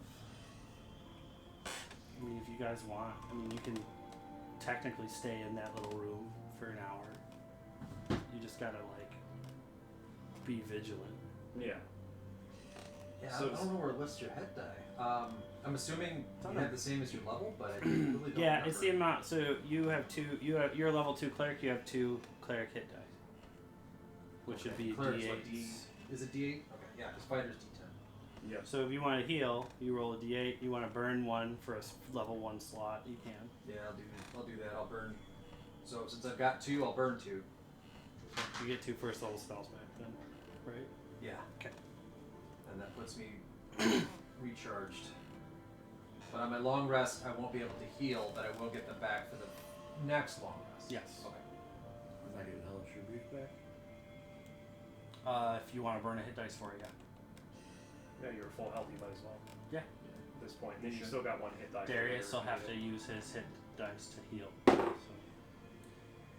B: I mean, if you guys want, you can technically stay in that little room for an hour. You just gotta, be vigilant.
C: Yeah.
A: Yeah,
C: So
A: I don't know where to list your hit die. I'm assuming
B: Don't
A: you
B: know.
A: have the same as your level, but I really don't
B: Yeah,
A: remember.
B: it's the amount. So you have 2. You're level 2 cleric. You have 2 cleric hit dice, which would be
A: Cleric's
B: D8s.
A: like is it D8? Okay, yeah, because fighter's D10.
C: Yep.
B: So if you want to heal, you roll a D8. You want to burn 1 for a level 1 slot, you can.
A: Yeah, I'll do that. I'll burn. So since I've got 2, I'll burn 2.
B: You get 2 first level spells back then, right?
A: Yeah.
B: Okay.
A: And that puts me recharged. But on my long rest, I won't be able to heal, but I will get them back for the next long rest.
B: Yes.
A: Okay.
D: Am I getting hellish rebuke back?
B: If you want to burn a hit dice for it, yeah.
C: Yeah, you're full health. You might as well.
B: Yeah.
C: At this point, then you
A: Should.
C: still got 1 hit die.
B: Darius will have to use his hit dice to heal,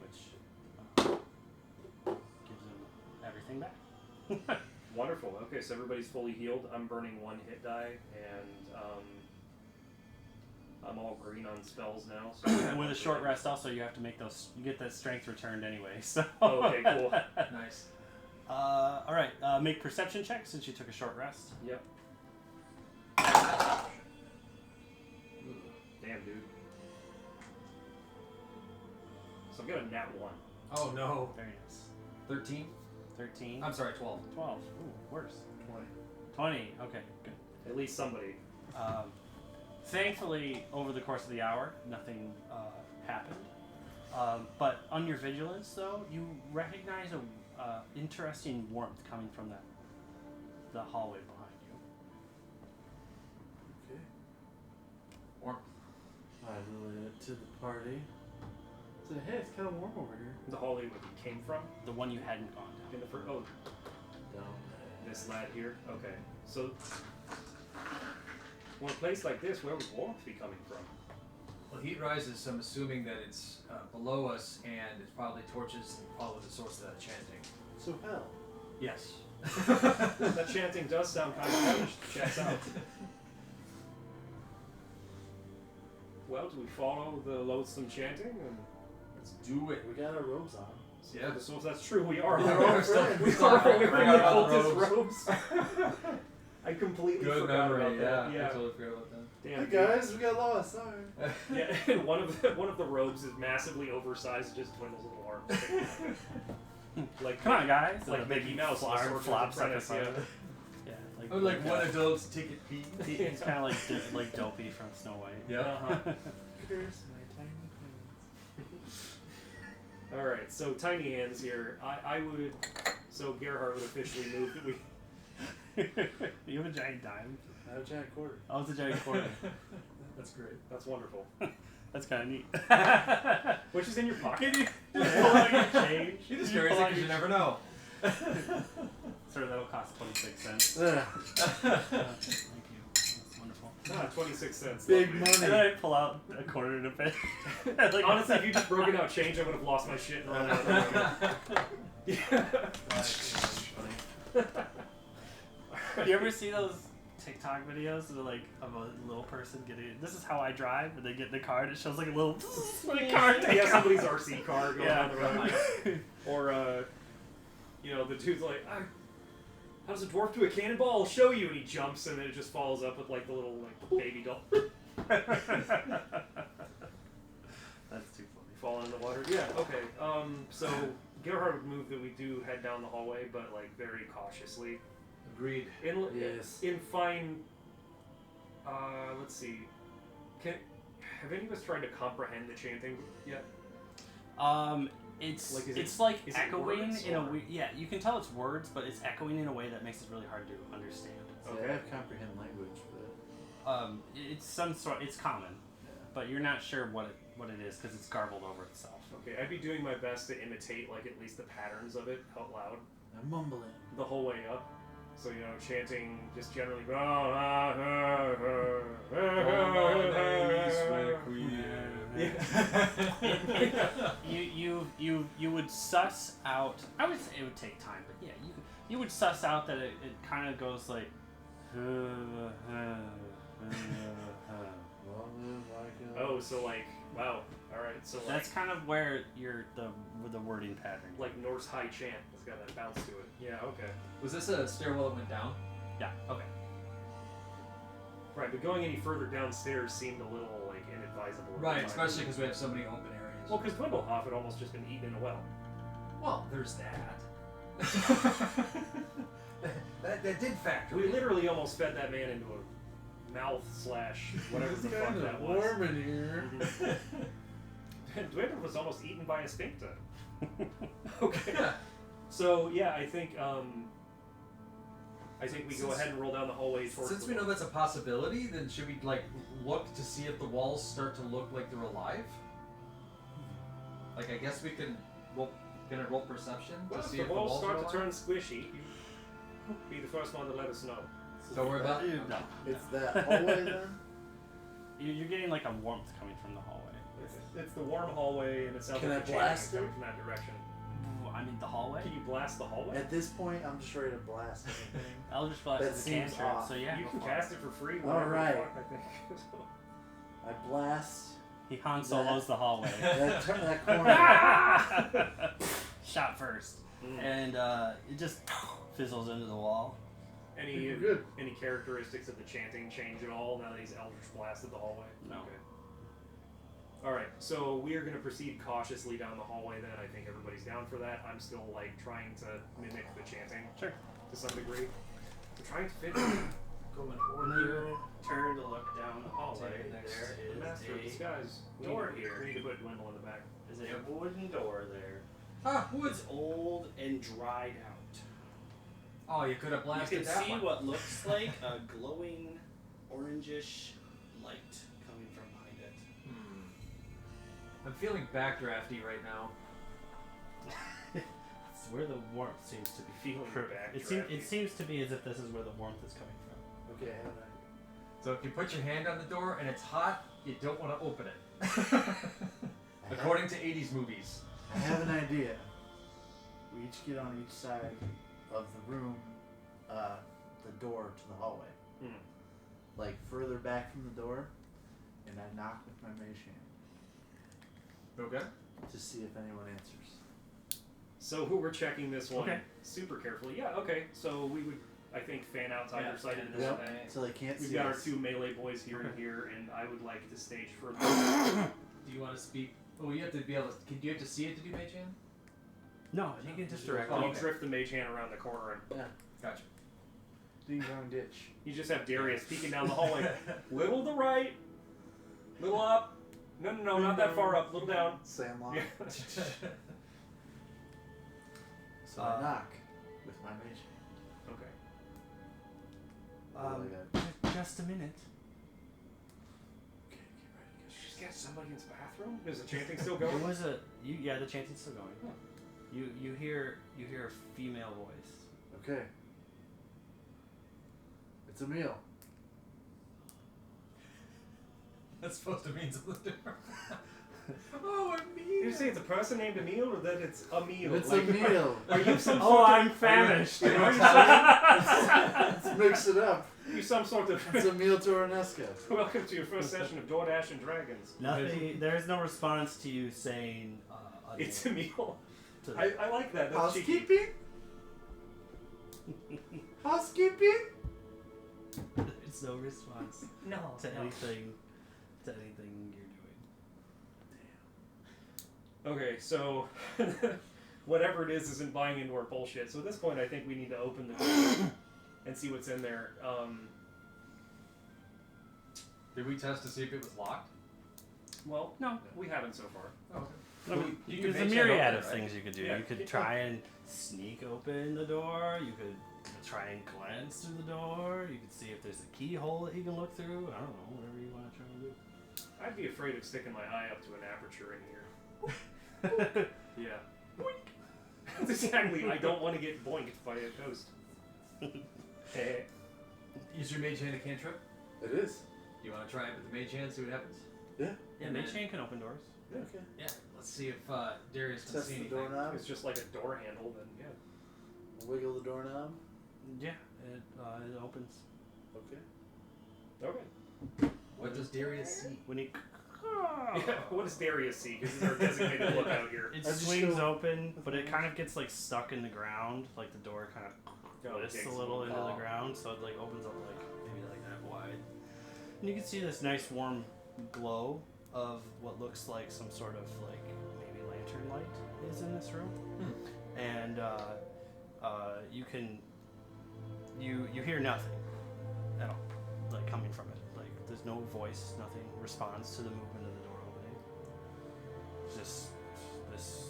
B: which gives him everything back.
C: Wonderful. Okay, so everybody's fully healed. I'm burning 1 hit die, and I'm all green on spells now. So
B: And with a short rest, also you have to make those. You get that strength returned anyway. So.
C: Oh, okay, cool.
A: Nice.
B: All right. Make perception checks since you took a short rest.
C: Yep. Damn, dude. So I've got a nat 1.
A: Oh no.
B: Very nice.
A: 13?
B: 13.
A: I'm sorry, 12.
B: 12. Ooh, worse.
C: 20.
B: 20. Okay, good.
C: At least somebody.
B: Thankfully, over the course of the hour, nothing happened. But on your vigilance, though, you recognize a interesting warmth coming from the hallway behind you.
D: Okay.
A: Warm.
D: I relate it to the party. So, hey, it's kind of warm over here.
C: The hallway where we came from.
B: The one you hadn't gone down.
C: In the first. Oh,
D: Down
C: this lad here. Okay. So, well, a place like this, where would warmth be coming from?
A: Well, heat rises, so I'm assuming that it's below us, and it's probably torches and follow the source of that chanting.
D: So hell.
A: Yes.
C: That chanting does sound kind of hellish. Checks out. Well, do we follow the loathsome chanting? And
A: Let's do it.
D: We got our robes on.
C: see
A: Yeah.
C: the source? That's true. We are.
A: Yeah,
C: We're
A: we're still-
C: we
A: we still
C: are
A: have-
C: wearing
A: bring
C: the
A: out the
C: cultist robes. I completely
A: Good
C: forgot
A: memory,
C: about that.
A: yeah. I
C: Yeah.
A: totally forgot about that.
C: Damn,
D: Hey
C: dude.
D: guys, we got lost. Sorry.
C: Yeah, and one of the robes is massively oversized, just dwindles little arms. Like
B: Come on, guys.
C: like
B: The
C: Mickey Mouse, the
B: arm
C: Sorcerer's
B: flops like a
C: Apprentice, yeah.
B: feather. Yeah, like,
A: Oh, like one adult's ticket fee.
B: He's kind of like Dopey from Snow White.
A: Yeah.
C: Uh-huh.
D: Curse my tiny hands.
C: All right, so tiny hands here. I would. So Gerhardt would officially move that we.
B: You have a giant dime.
D: I have a giant quarter.
B: Oh, it's a giant quarter.
A: That's great.
C: That's wonderful.
B: That's kind of neat.
C: Which is in your pocket.
B: Can you just pull out your change?
A: You just
B: You
A: carries
B: pull
A: it
B: out
A: because you
B: your-
A: never know.
B: Sir, that'll cost 26 cents.
D: Ugh.
B: Thank you. That's wonderful.
C: 26 cents.
D: Big
C: lovely.
B: And then
D: money.
B: I pull out a quarter to pay. Like,
C: Honestly, if you just broken out change, I would have lost my shit and run out of the room. Yeah.
B: You ever see those TikTok videos of of a little person getting? This is how I drive, and they get in the car and it shows like a little car.
C: Yeah, somebody's RC car going
B: Yeah.
C: down the road. Or, the dude's like, how does a dwarf do a cannonball? I'll show you. And he jumps and then it just falls up with like the little baby doll.
B: That's too funny.
C: Fall in the water. Yeah, okay. So Gerhardt would move that we do head down the hallway, but like very cautiously.
A: Agreed.
D: Yes.
C: In fine. Let's see. Have any of us tried to comprehend the chanting yet?
B: It's
C: Like, is
B: it's
C: it-
B: like
C: is it
B: echoing
C: words
B: in a
C: or-
B: way. Yeah, you can tell it's words, but it's echoing in a way that makes it really hard to understand.
D: See, I have comprehend language, but
B: It's some sort. It's common,
D: yeah.
B: but you're not sure what it is because it's garbled over itself.
C: Okay, I'd be doing my best to imitate, like, at least the patterns of it out loud
D: I'm mumbling.
C: the whole way up. So, you know, chanting just generally.
B: You would suss out. I would say it would take time, but yeah, you would suss out that it kind of goes like.
C: Oh, so like, wow. All right, so like,
B: That's kind of where the wording pattern.
C: like Norse high chant. It's got that bounce to it. Yeah. Okay.
A: Was this a stairwell that went down?
B: Yeah.
A: Okay.
C: Right, but going any further downstairs seemed a little like inadvisable.
A: Right, especially because we have so many open areas.
C: Well, because Dwindlehoff had almost just been eaten in a well.
A: Well, there's that. that did factor.
C: We literally almost fed that man into a mouth / whatever the fuck that was.
D: warm in here.
C: And Dwindle was almost eaten by a sphincter. Okay. So yeah, I think we go ahead and roll down the hallway towards.
A: Since
C: the
A: we know
C: wall.
A: that's a possibility, then should we like look to see if the walls start to look like they're alive? Like I guess we can roll. Gonna roll perception
C: Well,
A: to
C: if
A: see
C: the
A: if the
C: walls
A: walls
C: start
A: are
C: to
A: alive?
C: turn squishy, be the first one to let us know.
A: Don't worry about it.
B: No.
D: It's that hallway then?
B: You're getting like a warmth coming from the hallway.
C: It's the warm hallway, and it sounds
D: Can
C: like
D: I
C: the chanting
D: blast
C: is coming
D: it?
C: from that direction.
B: I mean the hallway.
C: Can you blast the hallway?
D: At this point, I'm just ready to blast anything.
B: Eldritch Blast
D: That
B: is a
D: seems
B: cantrip,
D: off.
B: so yeah.
C: You
B: go
C: can
B: for it.
C: cast it for free.
D: All
C: whenever the
D: right.
C: fuck, I think.
D: I blast
B: He Han Solos the hallway.
D: that corner.
B: Shot first, and it just fizzles into the wall.
C: Any
D: Good.
C: any characteristics of the chanting change at all now that he's Eldritch blasted the hallway?
B: No.
C: Okay. Alright, so we are going to proceed cautiously down the hallway then. I think everybody's down for that. I'm still, like, trying to mimic the chanting.
B: Sure.
C: To some degree. I'm trying to fit in.
A: Going
B: When
A: order.
B: you turn to look down the hallway,
A: Take next
B: there
C: The
B: is
C: Master of
B: a
C: Disguise.
B: door
C: We
B: here.
C: need to put Dwindle in the back.
B: There's a wooden door there.
A: Ah, woods.
B: It's old and dried out.
A: Oh, you could have
B: You
A: blasted
B: can
A: that
B: see
A: one.
B: what looks like a glowing orangish light coming from behind it.
A: I'm feeling backdrafty right now.
B: It's where the warmth seems to be.
C: Feeling backdrafty.
B: It seems to be as if this is where the warmth is coming from.
D: Okay, I have an
A: So if you put your hand on the door and it's hot, you don't want to open it. According to 80s movies.
D: I have an idea. We each get on each side of the room, the door to the hallway. Like further back from the door, and I knock with my mage hand
A: Okay.
D: to see if anyone answers.
C: So we're checking this one
B: Okay.
C: super carefully. Yeah, okay. So we would, I think, fan out to either side of this.
D: Yep.
C: Thing.
D: So they can't
C: We've
D: see
C: got our
D: us.
C: 2 melee boys here and here, and I would like to stage further.
A: Do you want to speak? Oh, you have to be able to. Do you have to see it to do mage hand?
B: No, you can just direct
A: Oh,
C: You
A: okay.
C: drift the mage hand around the corner, and
A: Gotcha.
D: Ding dong ditch.
C: you just have Darius peeking down the hallway. Little to the right, little up. No, not that far up. Little down.
D: Sandlot.
C: Yeah.
D: So I knock with my mage hand.
C: Okay.
D: What do I got?
B: just a minute.
D: Okay, get ready.
C: Did you just get somebody in his bathroom? Is the chanting still
B: It
C: going?
B: was the chanting's still going. You hear a female voice.
D: Okay. It's a meal.
A: That's supposed to mean something different. Oh, a meal.
C: Did you say it's a person named Emil, or that it's a meal?
D: It's
C: Like,
D: a meal.
C: Are you some
B: Oh,
C: sort
B: I'm
C: of,
B: famished.
C: Are you
D: Let's mix it up.
C: you some sort of?
D: It's a meal Torresca.
C: Welcome to your first session of DoorDash and Dragons.
B: Nothing. There is no response to you saying.
C: It's a meal.
B: to
C: I like that. That's cheeky.
D: Housekeeping? Housekeeping?
B: There's no response
C: No.
B: to anything. To anything you're doing.
C: Okay, so whatever it is isn't buying into our bullshit. So at this point, I think we need to open the door and see what's in there.
A: Did we test to see if it was locked?
C: Well,
B: No.
C: we haven't so far.
A: Oh, okay. You
B: There's a
A: can
B: myriad
A: open,
B: of
A: right?
B: things you could do.
C: Yeah.
B: You could try and sneak open the door. You could try and glance through the door. You could see if there's a keyhole that you can look through. I don't know, whatever you want to try and do.
C: I'd be afraid of sticking my eye up to an aperture in here. Yeah. Boink. That's exactly. I don't want to get boinked by a ghost.
A: Is your mage hand a cantrip?
D: It is.
A: You want to try it with the mage hand, see what happens?
D: Yeah.
B: Yeah, mage hand can open doors.
D: Yeah. Okay.
A: Yeah. Let's see if Darius can
D: Test
A: see
D: the
A: anything.
D: doorknob.
C: It's just like a door handle, then yeah.
D: Wiggle the doorknob.
B: Yeah, it opens.
D: Okay.
C: Okay.
A: What does Darius see?
B: When you
C: Yeah, what does Darius see? Because he's our designated lookout here.
B: it
D: I just
B: swings
D: go-
B: open, but it kind of gets like stuck in the ground. Like the door kind of twists
C: digs
B: a little into the
D: Oh.
B: ground, so it like opens up like maybe like that wide. And you can see this nice warm glow of what looks like some sort of like maybe lantern light is in this room. And you hear nothing at all, like coming from it. Like there's no voice, nothing responds to the movement of the door opening. It's just this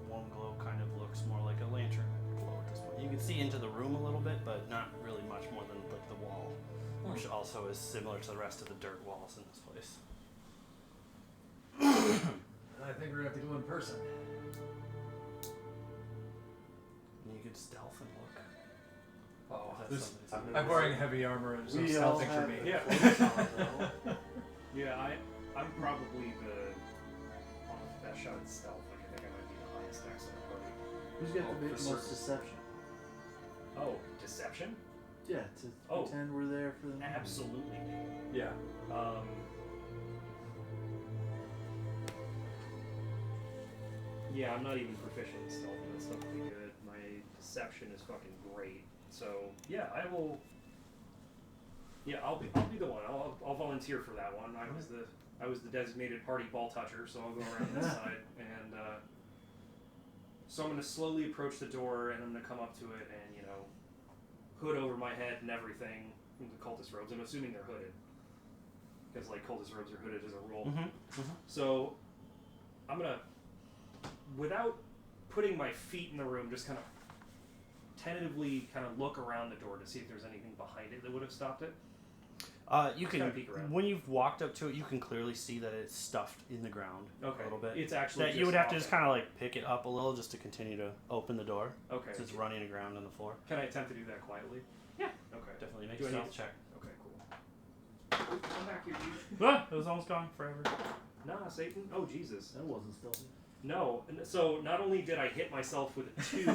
B: warm glow kind of looks more like a lantern glow at this point. You can see into the room a little bit, but not really much more than like the wall, which also is similar to the rest of the dirt walls in this place.
A: I think we're gonna have to go in person.
B: And you could stealth and look.
A: Oh,
B: If that's
A: this,
B: something-
A: I'm wearing heavy armor and so
D: We all
A: stealthing for
D: have
A: me.
C: Yeah.
D: clothes on, though.
C: Yeah, I'm probably on the best shot at stealth. Like I think I might be the highest dex in the party.
D: Who's got
A: Oh,
D: the
A: for
D: most
A: certain.
D: deception?
C: Oh, deception?
D: Yeah, to
C: Oh.
D: pretend we're there for the movie.
C: Absolutely.
A: Yeah.
C: Yeah, I'm not even proficient in stealth, and that's not really good. My deception is fucking great. So yeah, I will. Yeah, I'll be the one. I'll volunteer for that one. I was the designated party ball toucher, so I'll go around this side and. So I'm gonna slowly approach the door, and I'm gonna come up to it, and hood over my head and everything. In the cultist robes. I'm assuming they're hooded, because like cultist robes are hooded as a rule. So I'm gonna, without putting my feet in the room, just kind of tentatively kind of look around the door to see if there's anything behind it that would have stopped it.
B: You
C: Just
B: can,
C: kinda peek around.
B: when you've walked up to it, you can clearly see that it's stuffed in the ground
C: Okay.
B: a little bit.
C: It's actually
B: That you would have to
C: off
B: just
C: it.
B: kind of like pick it up a little just to continue to open the door.
C: Okay.
B: 'Cause it's running aground on the floor.
C: Can I attempt to do that quietly?
B: Yeah.
C: Okay.
B: Definitely make
C: Do
B: a
C: I need
B: stealth
C: to-
B: check.
C: Okay, cool. Come back here, you.
B: Ah, it was almost gone forever.
C: Nah, Satan. Oh, Jesus.
D: That wasn't stealthy.
C: No. So not only did I hit myself with a 2,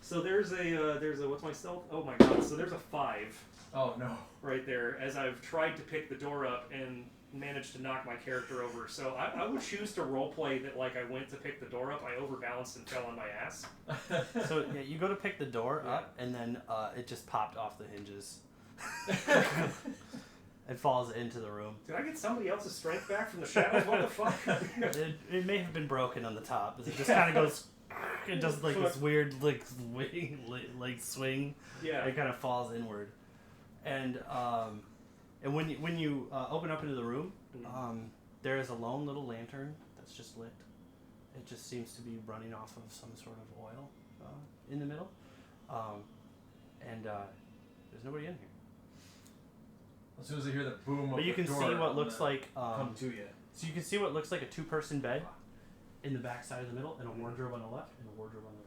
C: so there's a what's my stealth? Oh my god. So there's a 5
A: Oh no.
C: right there as I've tried to pick the door up and managed to knock my character over. So I would choose to roleplay that like I went to pick the door up, I overbalanced and fell on my ass.
B: So yeah, you go to pick the door
C: Yeah.
B: up, and then it just popped off the hinges. It falls into the room.
C: Did I get somebody else's strength back from the shadows? What the fuck?
B: It may have been broken on the top, but it just kind of goes. It does like this weird like swing.
C: Yeah.
B: It kind of falls inward, and when you open up into the room, there is a lone little lantern that's just lit. It just seems to be running off of some sort of oil in the middle, and there's nobody in here.
A: As soon as I hear the boom of
B: But you
A: the
B: can
A: door,
B: see what
A: I'm
B: looks
A: gonna
B: like.
A: come to you.
B: So you can see what looks like a two-person bed in the back side of the middle, and a wardrobe on the left, and a wardrobe on the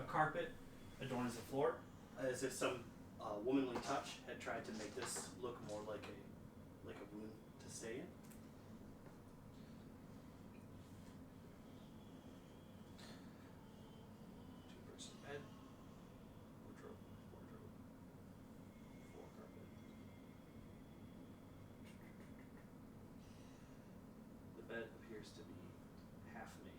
B: right. A carpet adorns the floor, as if some womanly touch had tried to make this look more like a room to stay in. Two-person bed, wardrobe, floor carpet. The bed appears to be half made.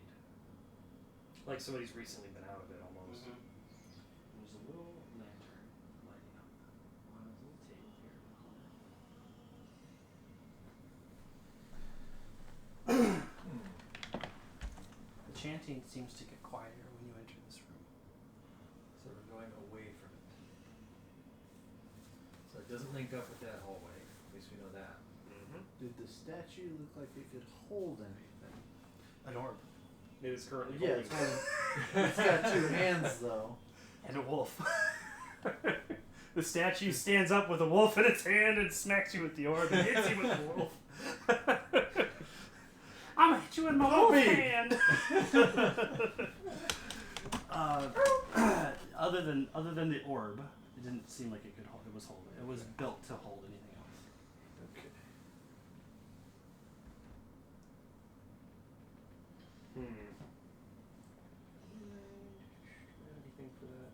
C: Like somebody's recently been out of it almost.
B: There's a little lantern lighting up on a little table here in the corner. The chanting seems to get quieter when you enter this room.
A: So we're going away from it. So it doesn't link up with that hallway. At least we know that.
C: Mm-hmm.
D: Did the statue look like it could hold anything?
B: An orb.
C: It is currently
D: Yeah,
C: holding.
D: it's got 2 hands though.
B: And a wolf. The statue stands up with a wolf in its hand and smacks you with the orb and hits you with the wolf. I'm gonna hit you in my wolf hand. Other than the orb, it didn't seem like it could hold. It was holding. It was built to hold anything else.
D: Okay.
C: Anything for that?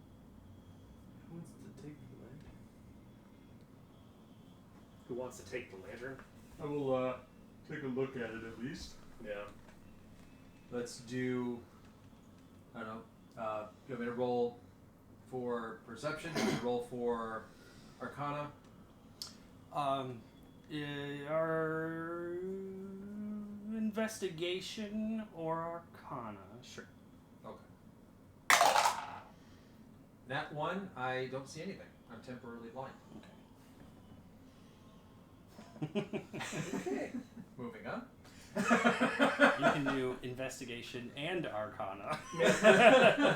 D: Who wants to take the lantern?
C: Who wants to take the lantern?
E: I will take a look at it at least.
C: Yeah.
A: Let's do. I don't know. You want me to roll for perception? You want me to roll for Arcana?
B: Our investigation or Arcana? Sure.
A: Okay. That one, I don't see anything. I'm temporarily blind.
B: Okay.
A: Moving on.
B: You can do investigation and Arcana.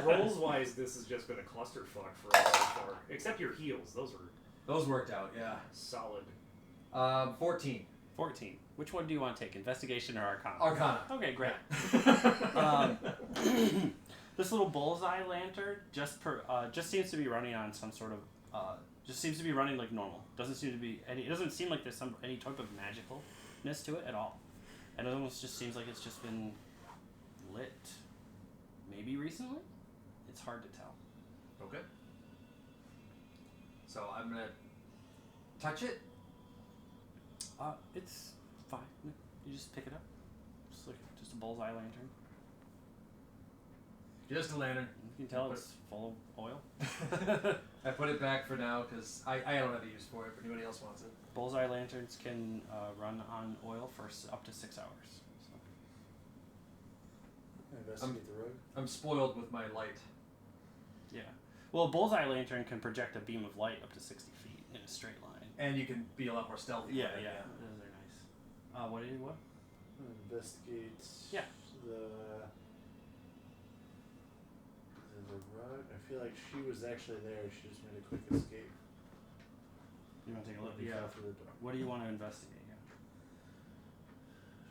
C: Rolls wise, this has just been a clusterfuck for us so far. Except your heals,
A: Those worked out, yeah.
C: solid.
A: 14.
B: 14. Which one do you want to take, investigation or Arcana?
A: Arcana.
B: Okay, great. This little bullseye lantern just seems to be running on some sort of just seems to be running like normal. Doesn't seem to be any. It doesn't seem like there's any type of magicalness to it at all. And it almost just seems like it's just been lit. Maybe recently. It's hard to tell.
A: Okay. So I'm gonna touch it.
B: It's fine. You just pick it up. Just a bullseye lantern.
A: Just a lantern.
B: You can tell it's full of oil.
A: I put it back for now because I don't have a use for it if anybody else wants it.
B: Bullseye lanterns can run on oil for up to 6 hours. So.
D: Investigate the road.
A: I'm spoiled with my light.
B: Yeah. Well, a bullseye lantern can project a beam of light up to 60 feet in a straight line.
A: And you can be a lot more stealthy.
B: Yeah,
A: with it,
B: yeah. Those are nice. What?
D: Investigate
B: Yeah.
D: the rug. I feel like she was actually there. She just made a quick escape.
B: You want to take a look?
D: He
B: Yeah.
D: fell through the door.
B: What do you want to investigate? Yeah.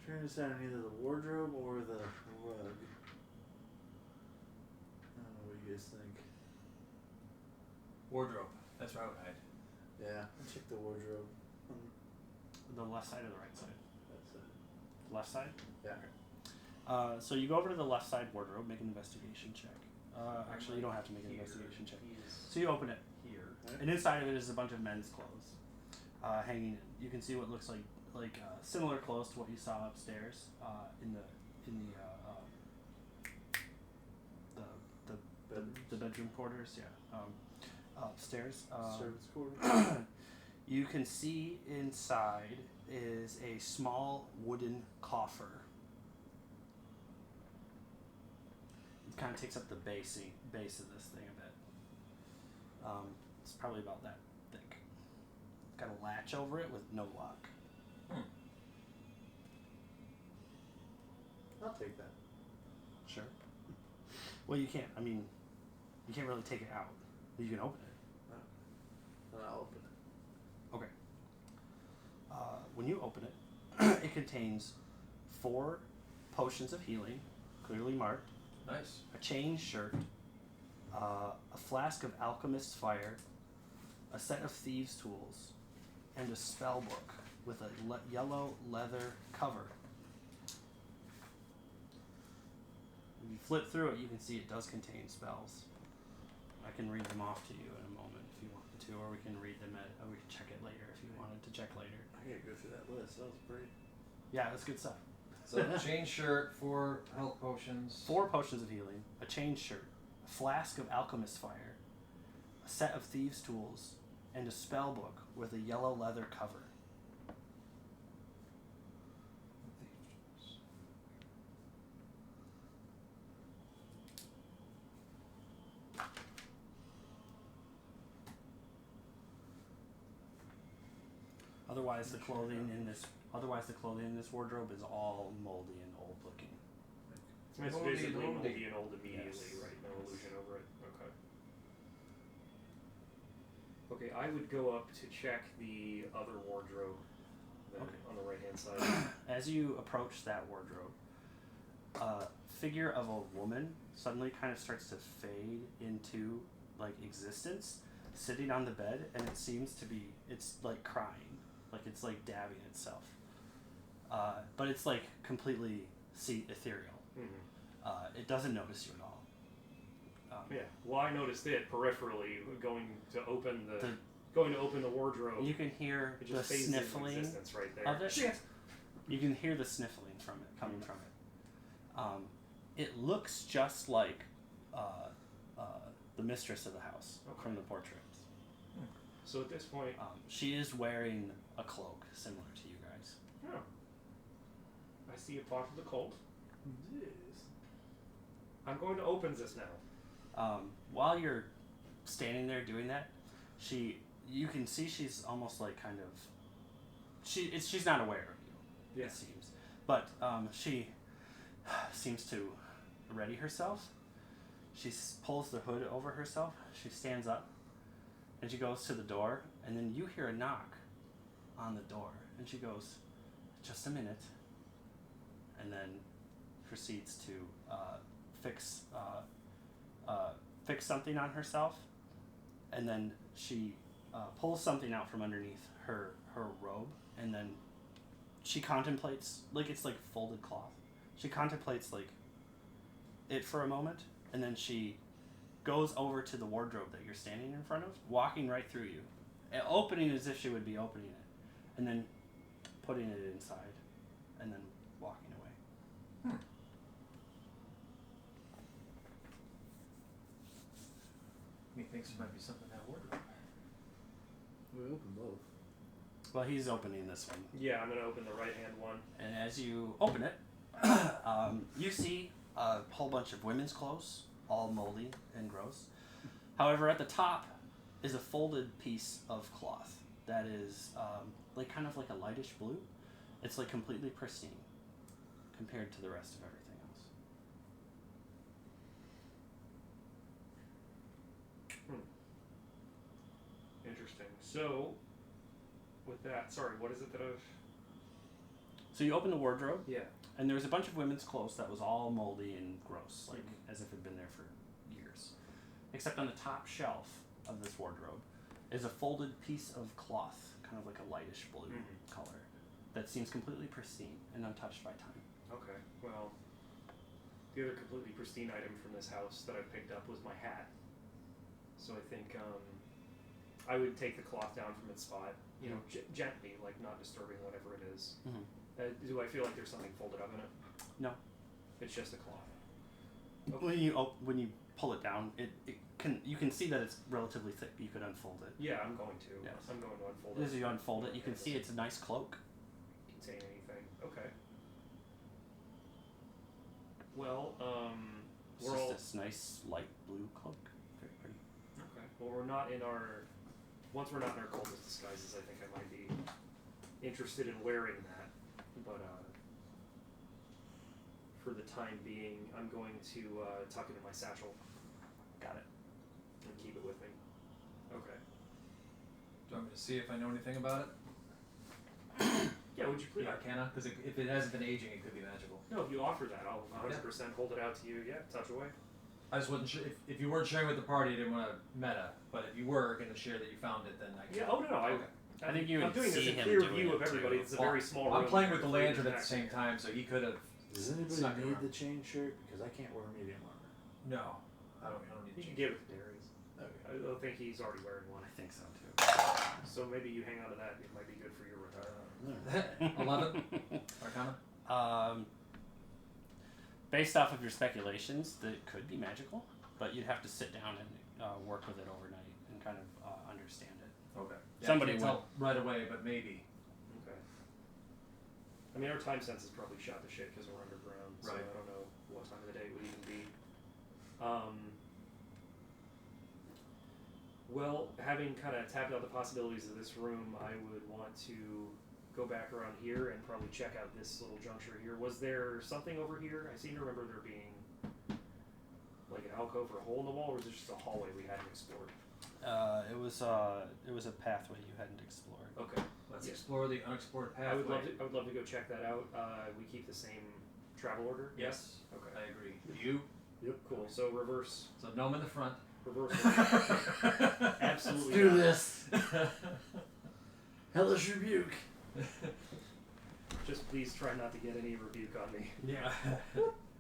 D: Trying to decide on either the wardrobe or the rug. I don't know what you guys think.
A: Wardrobe. That's where I would hide.
D: Yeah, I'll check the wardrobe.
B: The left side or the right side?
D: That's it.
B: Left side?
D: Yeah.
B: So you go over to the left side wardrobe, make an investigation check. Actually, you don't have to make an investigation check. So you open it,
C: Here.
B: and inside of it is a bunch of men's clothes hanging. You can see what looks like similar clothes to what you saw upstairs in the bedroom quarters. Yeah, upstairs.
D: Service quarters.
B: You can see inside is a small wooden coffer. It kind of takes up the base of this thing a bit. It's probably about that thick. It's got a latch over it with no lock.
D: I'll take that.
B: Sure. Well, you can't. I mean, you can't really take it out. You can open it.
D: Then I'll open it.
B: Okay. When you open it, it contains 4 potions of healing, clearly marked,
A: Nice.
B: a chain shirt, a flask of alchemist's fire, a set of thieves' tools, and a spell book with a yellow leather cover. If you flip through it, you can see it does contain spells. I can read them off to you in a moment if you want me to, or we can read them or we can check it later if you wanted to check later.
D: I gotta go through that list. That was pretty.
B: Yeah, that's good stuff.
A: So chain shirt, 4 health potions.
B: 4 potions of healing, a chain shirt, a flask of alchemist's fire, a set of thieves' tools, and a spell book with a yellow leather cover. Otherwise, the clothing in this Otherwise, the clothing in this wardrobe is all moldy and old looking.
C: It's
A: Moldy,
C: visibly
A: moldy.
C: moldy and old immediately,
B: Yes.
C: right? No illusion over it. Okay, I would go up to check the other wardrobe on the right hand side.
B: As you approach that wardrobe, a figure of a woman suddenly kind of starts to fade into like existence, sitting on the bed, and it seems to be, it's like crying, like it's like dabbing itself, but it's like completely ethereal.
C: Mm-hmm.
B: It doesn't notice you at all.
C: Yeah. Well, I noticed it peripherally going to open the wardrobe.
B: You can hear
C: It
B: the
C: just phases into
B: sniffling
C: existence right there.
B: of it. You can hear the sniffling from it, coming from it. It looks just like the mistress of the house from the portraits.
C: So at this point,
B: She is wearing a cloak similar to you guys.
C: oh, I see a part of the cult.
D: Yes.
C: I'm going to open this now.
B: While you're standing there doing that, you can see she's almost like kind of, she's not aware of you,
C: Yeah.
B: it seems, but she seems to ready herself. She pulls the hood over herself. She stands up, and she goes to the door, and then you hear a knock on the door, and she goes, "Just a minute," and then proceeds to fix something on herself, and then she pulls something out from underneath her robe, and then she contemplates, like it's like folded cloth. She contemplates like it for a moment, and then she goes over to the wardrobe that you're standing in front of, walking right through you, and opening as if she would be opening it, and then putting it inside, and then walking away.
A: Methinks there might be something in that wardrobe.
D: We open both.
B: Well, he's opening this one.
C: Yeah, I'm going to open the right hand one.
B: And as you open it, you see a whole bunch of women's clothes, all moldy and gross. However, at the top is a folded piece of cloth that is like kind of like a lightish blue. It's like completely pristine compared to the rest of everything else.
C: Interesting. So, with that, sorry, what is it that I've...
B: So you open the wardrobe,
C: Yeah.
B: and there's a bunch of women's clothes that was all moldy and gross, like as if it had been there for years. Except on the top shelf of this wardrobe is a folded piece of cloth, kind of like a lightish blue color, that seems completely pristine and untouched by time.
C: Okay, well, the other completely pristine item from this house that I picked up was my hat. So I think I would take the cloth down from its spot, you know, gently, like not disturbing whatever it is.
B: Mm-hmm.
C: Do I feel like there's something folded up in it?
B: No.
C: It's just a cloth.
B: Okay. When you pull it down, you can see that it's relatively thick. You could unfold it.
C: Yeah, I'm going to.
B: Yes.
C: I'm going to unfold it.
B: As you unfold it, you can see it's a nice cloak.
C: Contain anything. Okay. Well,
B: It's
C: we're
B: just
C: all...
B: this nice light blue cloak. Very pretty.
C: Okay. Well, we're not in our... Once we're not in our cultist disguises, I think I might be interested in wearing that. But for the time being, I'm going to tuck it in my satchel.
B: Got it.
C: And keep it with me. Okay.
A: Do you want me to see if I know anything about it?
C: Yeah, would you please?
A: The Arcana? Because if it hasn't been aging, it could be magical.
C: No, if you offer that, I'll 100% hold it out to you. Yeah, touch away.
A: I just wasn't sure if you weren't sharing with the party, I didn't want to meta. But if you were going to share that you found it, then I can.
C: Yeah. Oh no.
A: Okay.
B: I think you
C: I'm
B: would
C: doing this
B: see
C: in
B: him
C: clear
B: doing
C: view
B: it
C: of everybody.
B: too.
C: It's a very small room.
A: I'm playing with the
C: Everybody
A: lantern at the
C: back
A: same
C: there.
A: time, so he could have.
D: Does anybody
A: Snuck it
D: need
A: around.
D: the chain shirt? Because I can't wear medium armor.
A: No, I don't need
C: You
A: to
C: can
A: change.
C: give it to Darius.
D: Okay.
C: I don't think he's already wearing one.
B: I think so too.
C: So maybe you hang on to that. It might be good for your retirement.
A: 11 Arcana.
B: Based off of your speculations, that it could be magical, but you'd have to sit down and work with it overnight and kind of understand it.
A: Okay.
B: Somebody
A: I can't tell right away, but maybe.
C: Okay. I mean, our time sense is probably shot to shit because we're underground, so
A: Right.
C: I don't know what time of the day it would even be. Well, having kind of tapped out the possibilities of this room, I would want to go back around here and probably check out this little juncture here. Was there something over here? I seem to remember there being like an alcove or a hole in the wall, or was it just a hallway we hadn't explored?
B: It was a pathway you hadn't explored.
C: Okay.
A: Let's explore the unexplored pathway.
C: I would love to go check that out. We keep the same travel order?
A: Yes.
C: Okay.
A: I agree. You?
D: Yep.
C: Cool. So reverse.
A: So gnome in the front.
C: Reverse. Absolutely.
D: Let's do
C: not.
D: this. Hellish rebuke.
C: Just please try not to get any rebuke on me.
A: Yeah.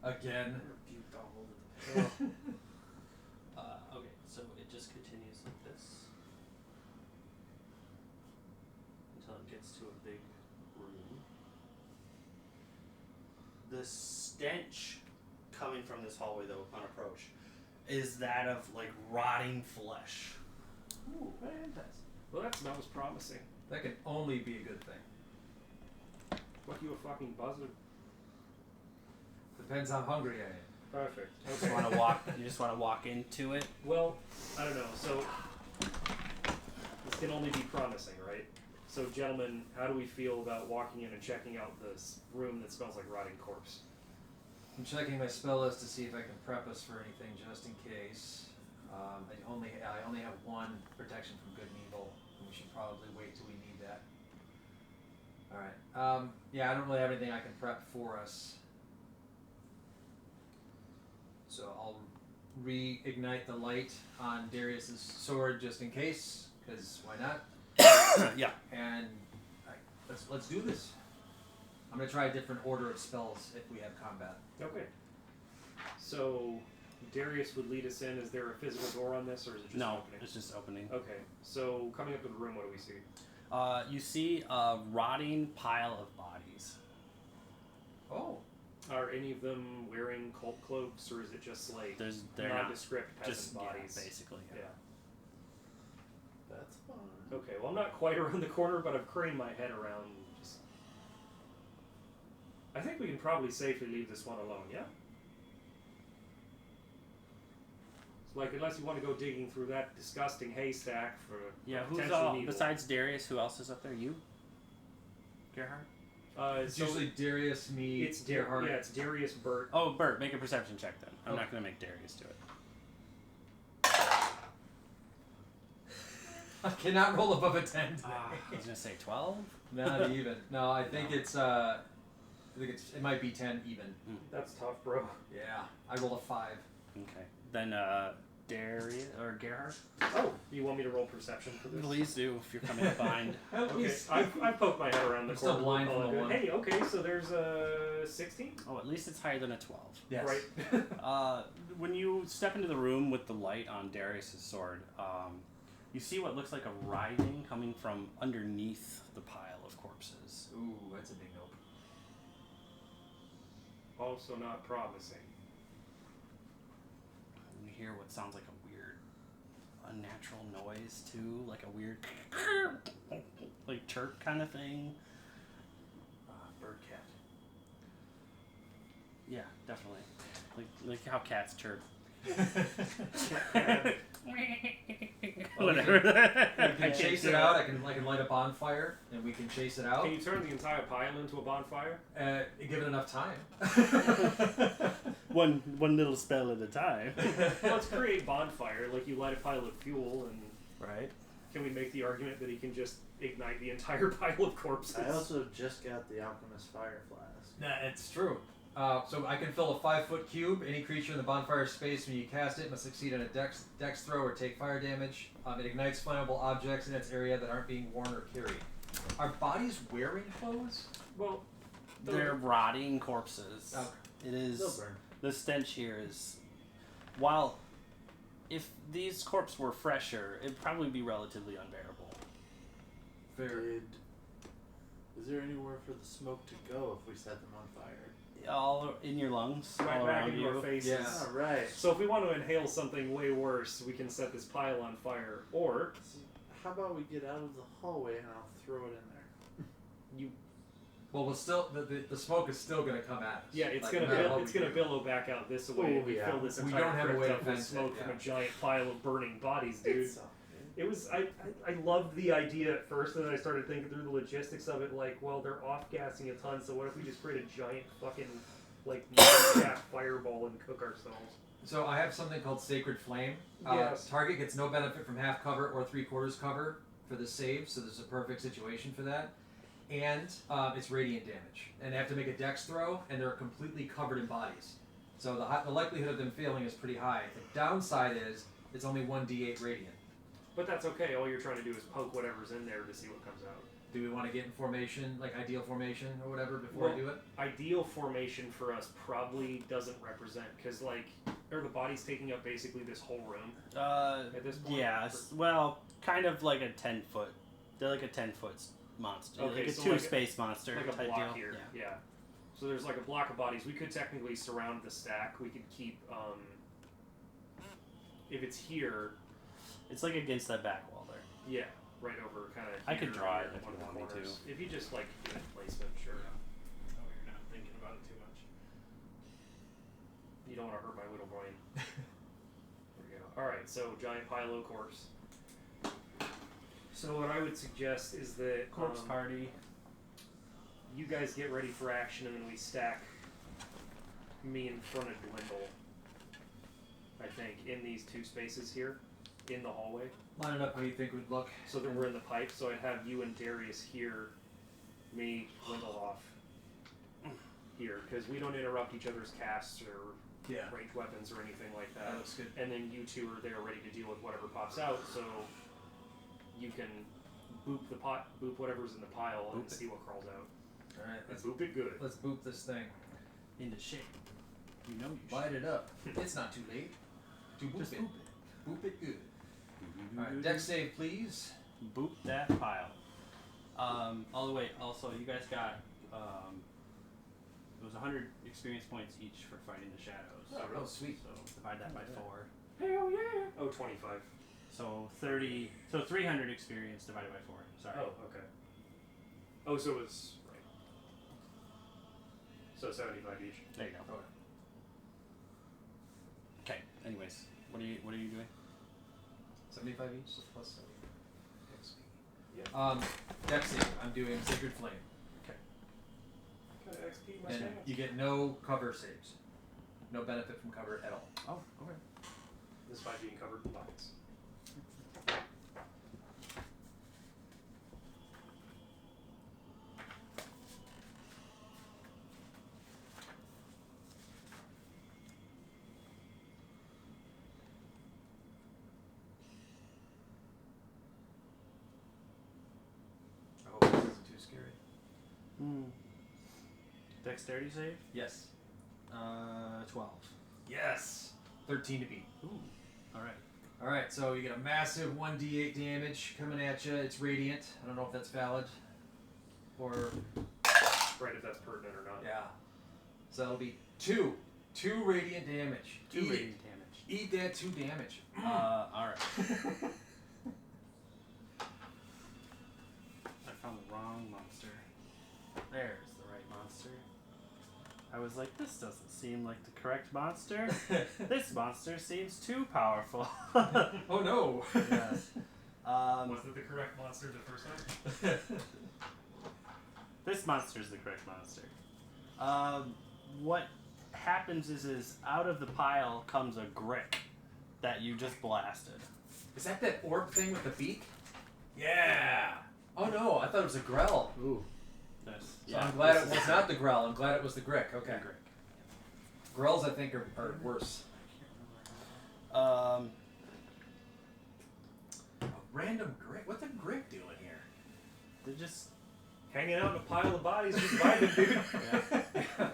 A: Again.
C: Rebuke all over the place.
B: Okay, so it just continues like this until it gets to a big room. The stench coming from this hallway, though, upon approach, is that of like rotting flesh.
A: Ooh, fantastic.
C: Well, that smells promising.
A: That can only be a good thing.
C: Fuck you, a fucking buzzard.
A: Depends how hungry I am.
C: Perfect.
B: You just want to walk. You just want to walk into it.
C: Well, I don't know. So this can only be promising, right? So, gentlemen, how do we feel about walking in and checking out this room that smells like rotting corpse?
A: I'm checking my spell list to see if I can prep us for anything, just in case. I only have one protection from good and evil, and we should probably wait till we need that. All right. Yeah, I don't really have anything I can prep for us. So I'll reignite the light on Darius's sword just in case, because why not?
B: Yeah.
A: And let's do this. I'm gonna try a different order of spells if we have combat.
C: Okay. So Darius would lead us in. Is there a physical door on this, or is it just
B: No,
C: opening?
B: it's just opening.
C: Okay. So coming up to the room, what do we see?
B: You see a rotting pile of bodies.
A: Oh.
C: Are any of them wearing cult cloaks, or is it just like
B: They're not
C: nondescript peasant
B: just
C: bodies?
B: Yeah, basically.
C: Yeah.
D: That's fine.
C: Okay. Well, I'm not quite around the corner, but I've craned my head around. Just... I think we can probably safely leave this one alone. Yeah. Like, unless you want to go digging through that disgusting haystack for
B: Yeah, who's
C: potential evil.
B: besides Darius? Who else is up there? You, Gerhard?
A: It's usually Darius, me,
C: It's
A: Gerhard.
C: Yeah, it's Darius, Bert.
B: Oh, Bert, make a perception check then. I'm
A: Okay.
B: not gonna make Darius do it.
A: I cannot roll above a 10 today.
B: I was gonna say 12.
A: Not even. No, I think it's it might be 10 even.
C: That's tough, bro.
A: Yeah. I rolled a 5.
B: Okay. Then Darius or Gerhard.
C: Oh, you want me to roll perception for this?
B: Please do if you're coming up behind.
C: Okay, I poked my head around the
A: I'm still
C: corner.
A: blind from the one.
C: Hey, okay, so there's a 16?
B: Oh, at least it's higher than a 12.
A: Yes.
C: Right.
B: When you step into the room with the light on Darius's sword, you see what looks like a writhing coming from underneath the pile of corpses.
A: Ooh, that's a big nope.
C: Also not promising.
B: You hear what sounds like a weird, unnatural noise too, like a weird, like chirp kind of thing.
A: Bird cat.
B: Yeah, definitely. Like how cats chirp. Whatever.
A: We can chase it out. I can light a bonfire, and we can chase it out.
C: Can you turn the entire pile into a bonfire?
A: Give it enough time.
B: one little spell at a time.
C: Let's create bonfire. Like, you light a pile of fuel, and
B: Right.
C: can we make the argument that he can just ignite the entire pile of corpses?
D: I also just got the alchemist fire flask.
A: Nah, it's true. So I can fill a 5-foot cube. Any creature in the bonfire space when you cast it must succeed on a dex throw or take fire damage. It ignites flammable objects in its area that aren't being worn or carried. Are bodies wearing clothes?
C: Well,
B: They're rotting corpses.
A: Okay.
B: It
D: They'll
B: is.
D: burn.
B: The stench here is. While, if these corpses were fresher, it'd probably be relatively unbearable.
A: Fair.
D: Is there anywhere for the smoke to go if we set them on fire?
B: All in your lungs,
C: right
B: all
C: back
B: around
C: into
B: you.
C: our faces.
A: Yeah.
D: All right.
C: So if we want to inhale something way worse, we can set this pile on fire. Or
D: How about we get out of the hallway and I'll throw it in there?
C: you,
A: Well, we'll still the smoke is still gonna come at us.
C: yeah, it's
A: Like,
C: gonna
A: no matter what
C: it's
A: we
C: gonna
A: do.
C: billow back out this way.
D: Oh,
C: and we
D: yeah.
C: fill this
A: We
C: entire
A: don't have a
C: crypt
A: way to
C: up with
A: fence it,
C: smoke from
A: yeah.
C: a giant pile of burning bodies, dude.
D: It's all good.
C: It was I loved the idea at first, and then I started thinking through the logistics of it. Like, well, they're off gassing a ton, so what if we just create a giant fucking like Minecraft fireball and cook ourselves?
A: So I have something called Sacred Flame.
C: Yes.
A: Target gets no benefit from half cover or 3/4 cover for the save, so this is a perfect situation for that. And it's radiant damage, and they have to make a dex throw, and they're completely covered in bodies. So the likelihood of them failing is pretty high. The downside is it's only 1d8 radiant.
C: But that's okay. All you're trying to do is poke whatever's in there to see what comes out.
A: Do we want to get in formation, like ideal formation or whatever, before we do it?
C: Ideal formation for us probably doesn't represent, because like, are the bodies taking up basically this whole room at this point?
B: Yeah. Well, kind of like a 10-foot. They're like a 10-foot monster.
C: Okay,
B: like a
C: so
B: two-space monster
C: like a
B: type
C: block
B: deal.
C: here. Yeah. So there's like a block of bodies. We could technically surround the stack. We could keep, if it's here.
B: It's like against that back wall there.
C: Yeah, right over kind of.
B: I could draw it
C: in
B: if
C: one
B: you
C: of the
B: want me
C: corners.
B: to.
C: If you just like give it placement, sure.
B: Oh, you're not thinking about it too much.
C: You don't want to hurt my little brain. There we go. All right, so giant Pylo corpse. So what I would suggest is that
B: Corpse party.
C: you guys get ready for action, and then we stack me in front of Dwindle. I think in these two spaces here, in the hallway.
A: Line it up how you think would look.
C: So that we're in the pipe. So I'd have you and Darius here, me Dwindle off here, because we don't interrupt each other's casts or ranged weapons or anything like that.
A: That looks good.
C: And then you two are there ready to deal with whatever pops out. So you can boop whatever's in the pile and see what crawls out.
A: All right,
C: Let's boop it good.
A: let's boop this thing.
B: Into shape. You know you
A: Bite it up. It's not too late to boop
B: Just
A: it.
B: boop it.
A: Boop it good. All right, dex save, please.
B: Boop that pile. All the way. Also, you guys got it was 100 experience points each for fighting the shadows.
A: Oh, sweet.
B: So divide that by 4.
C: Hell yeah! Oh, 25.
B: So 30. So 300 experience divided by 4. Sorry.
C: Oh, okay. Oh, so it was right. So 75 each.
B: There you go. Okay. Anyways, what are you doing?
A: 75 each, so plus 7 XP.
C: Yeah.
A: Dex save. I'm doing Sacred Flame.
C: What kind of XP must
A: And
C: have?
A: you get no cover saves. No benefit from cover at all.
B: Oh, okay.
C: This by being covered in buckets.
A: I hope this isn't too scary.
B: Dexterity save?
A: Yes.
B: 12.
A: Yes. 13 to beat.
B: Ooh. All right.
A: All right, so you get a massive 1d8 damage coming at you. It's radiant. I don't know if that's valid. Or
C: Right, if that's pertinent or not.
A: yeah. So it'll be 2 radiant damage.
B: 2
A: Eat
B: radiant
A: it.
B: damage.
A: Eat that 2 damage.
B: All right. I found the wrong monster. There's the right monster. I was like, this doesn't seem like the correct monster. This monster seems too powerful.
A: Oh no.
B: Yes.
C: Was it the correct monster the first time?
B: This monster is the correct monster. What happens is out of the pile comes a Grick that you just blasted.
A: Is that orb thing with the beak? Yeah. Oh no, I thought it was a Grell.
B: Ooh. Yes.
A: So I'm glad it was not the Grell. I'm glad it was the Grick. Okay.
B: Grick.
A: Grells, I think, are worse.
B: Um.
A: A random Grick? What's a Grick doing here?
B: They're just.
C: Hanging out in a pile of bodies, just vibing, dude.
A: Yeah.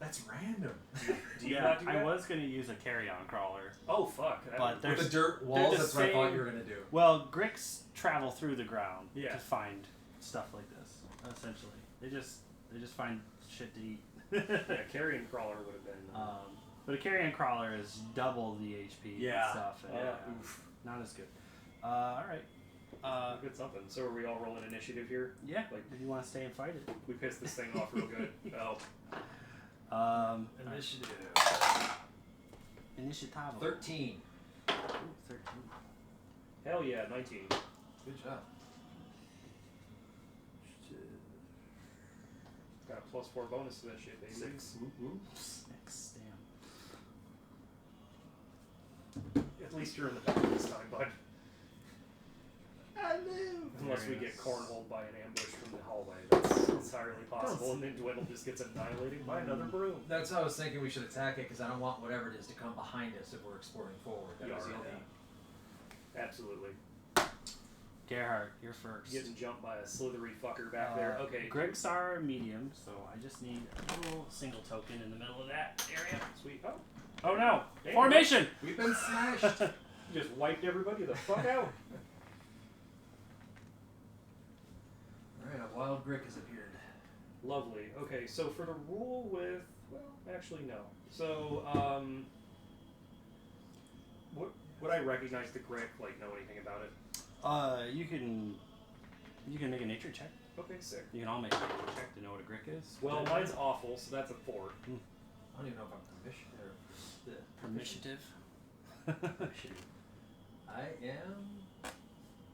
A: That's random.
C: Do you
B: Yeah,
C: not do that?
B: I was gonna use a carry-on crawler,
C: Oh fuck! That
B: but
C: would-
B: there's
A: With the dirt walls,
B: the
A: that's what I thought
B: same-
A: you were going to do.
B: well, Gricks travel through the ground
C: Yeah.
B: to find stuff like this. Essentially, they just find shit to eat.
C: yeah, carrion crawler would have been.
B: But a carrion crawler is double the HP
A: Yeah.
B: and stuff. And
C: Oof.
B: not as good. All right.
C: Good something. So are we all rolling initiative here?
B: Yeah.
C: Like-
B: If you want to stay and fight it.
C: We pissed this thing off real good. Oh,
A: Initiative.
B: Initiative.
A: 13.
B: Ooh, 13.
C: Hell yeah, 19.
A: Good job.
C: Got a +4 bonus to that shit, baby.
A: 6.
B: Six.
C: Damn. At least you're in the back this time, bud.
D: I knew.
C: Unless we get cornholed by an ambush from the hallway. That's entirely possible. And then Dwindle just gets annihilated by another broom.
A: That's how I was thinking we should attack it, because I don't want whatever it is to come behind us if we're exploring forward. That was the only...
C: Absolutely.
B: Gerhardt, you're first.
C: Getting jumped by a slithery fucker back there. Okay.
B: Greg's are medium, so I just need a little single token in the middle of that area.
C: Sweet.
B: Oh no!
C: Damn.
B: Formation!
A: We've been smashed!
C: Just wiped everybody the fuck out.
A: Alright, a wild Grick has appeared.
C: Lovely. Okay, so for the rule with... Well, actually, no. So, would I recognize the Grick, like, know anything about it?
B: You can make a nature check.
C: Okay, sick.
B: You can all make a nature check to know what a Grick is.
C: Well, mine's awful, so that's a 4.
A: I don't even know if I'm
B: Permissionative.
A: I am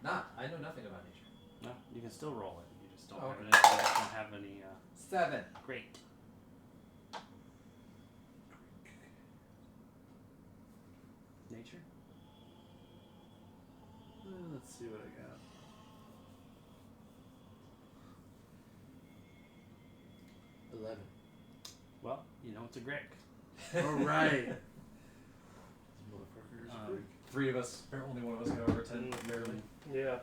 A: not. I know nothing about nature.
B: No, you can still roll it. You just don't
A: Oh,
B: have
A: okay.
B: it. You just don't have any.
A: 7.
B: Great. Nature.
D: Let's see what I got. 11.
B: Well, you know it's a Grick.
D: All right. Motherfucker is a freak.
A: 3 of us. Only one of us got over 10, barely.
C: Yeah.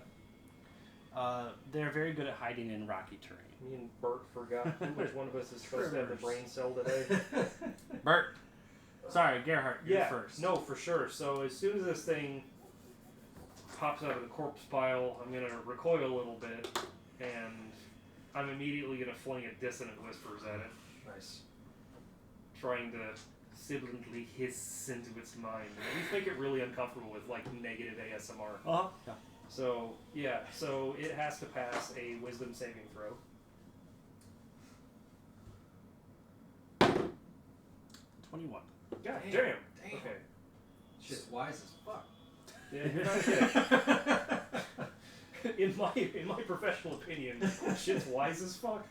B: They're very good at hiding in rocky terrain.
C: Me and Bert forgot which one of us is supposed to have the brain cell today.
B: Bert. Sorry, Gerhardt, you're first.
C: No, for sure. So as soon as this thing pops out of the corpse pile, I'm going to recoil a little bit, and I'm immediately going to fling a dissonant whispers at it,
A: Nice.
C: trying to sibilantly hiss into its mind, and at least make it really uncomfortable with, like, negative ASMR.
B: Uh-huh. Yeah.
C: So, yeah, so it has to pass a wisdom saving throw.
B: 21.
C: God
A: Damn.
C: damn.
A: Damn.
C: Okay.
A: Shit's wise as fuck.
C: Yeah, you're not kidding. In my professional opinion, shit's wise as fuck.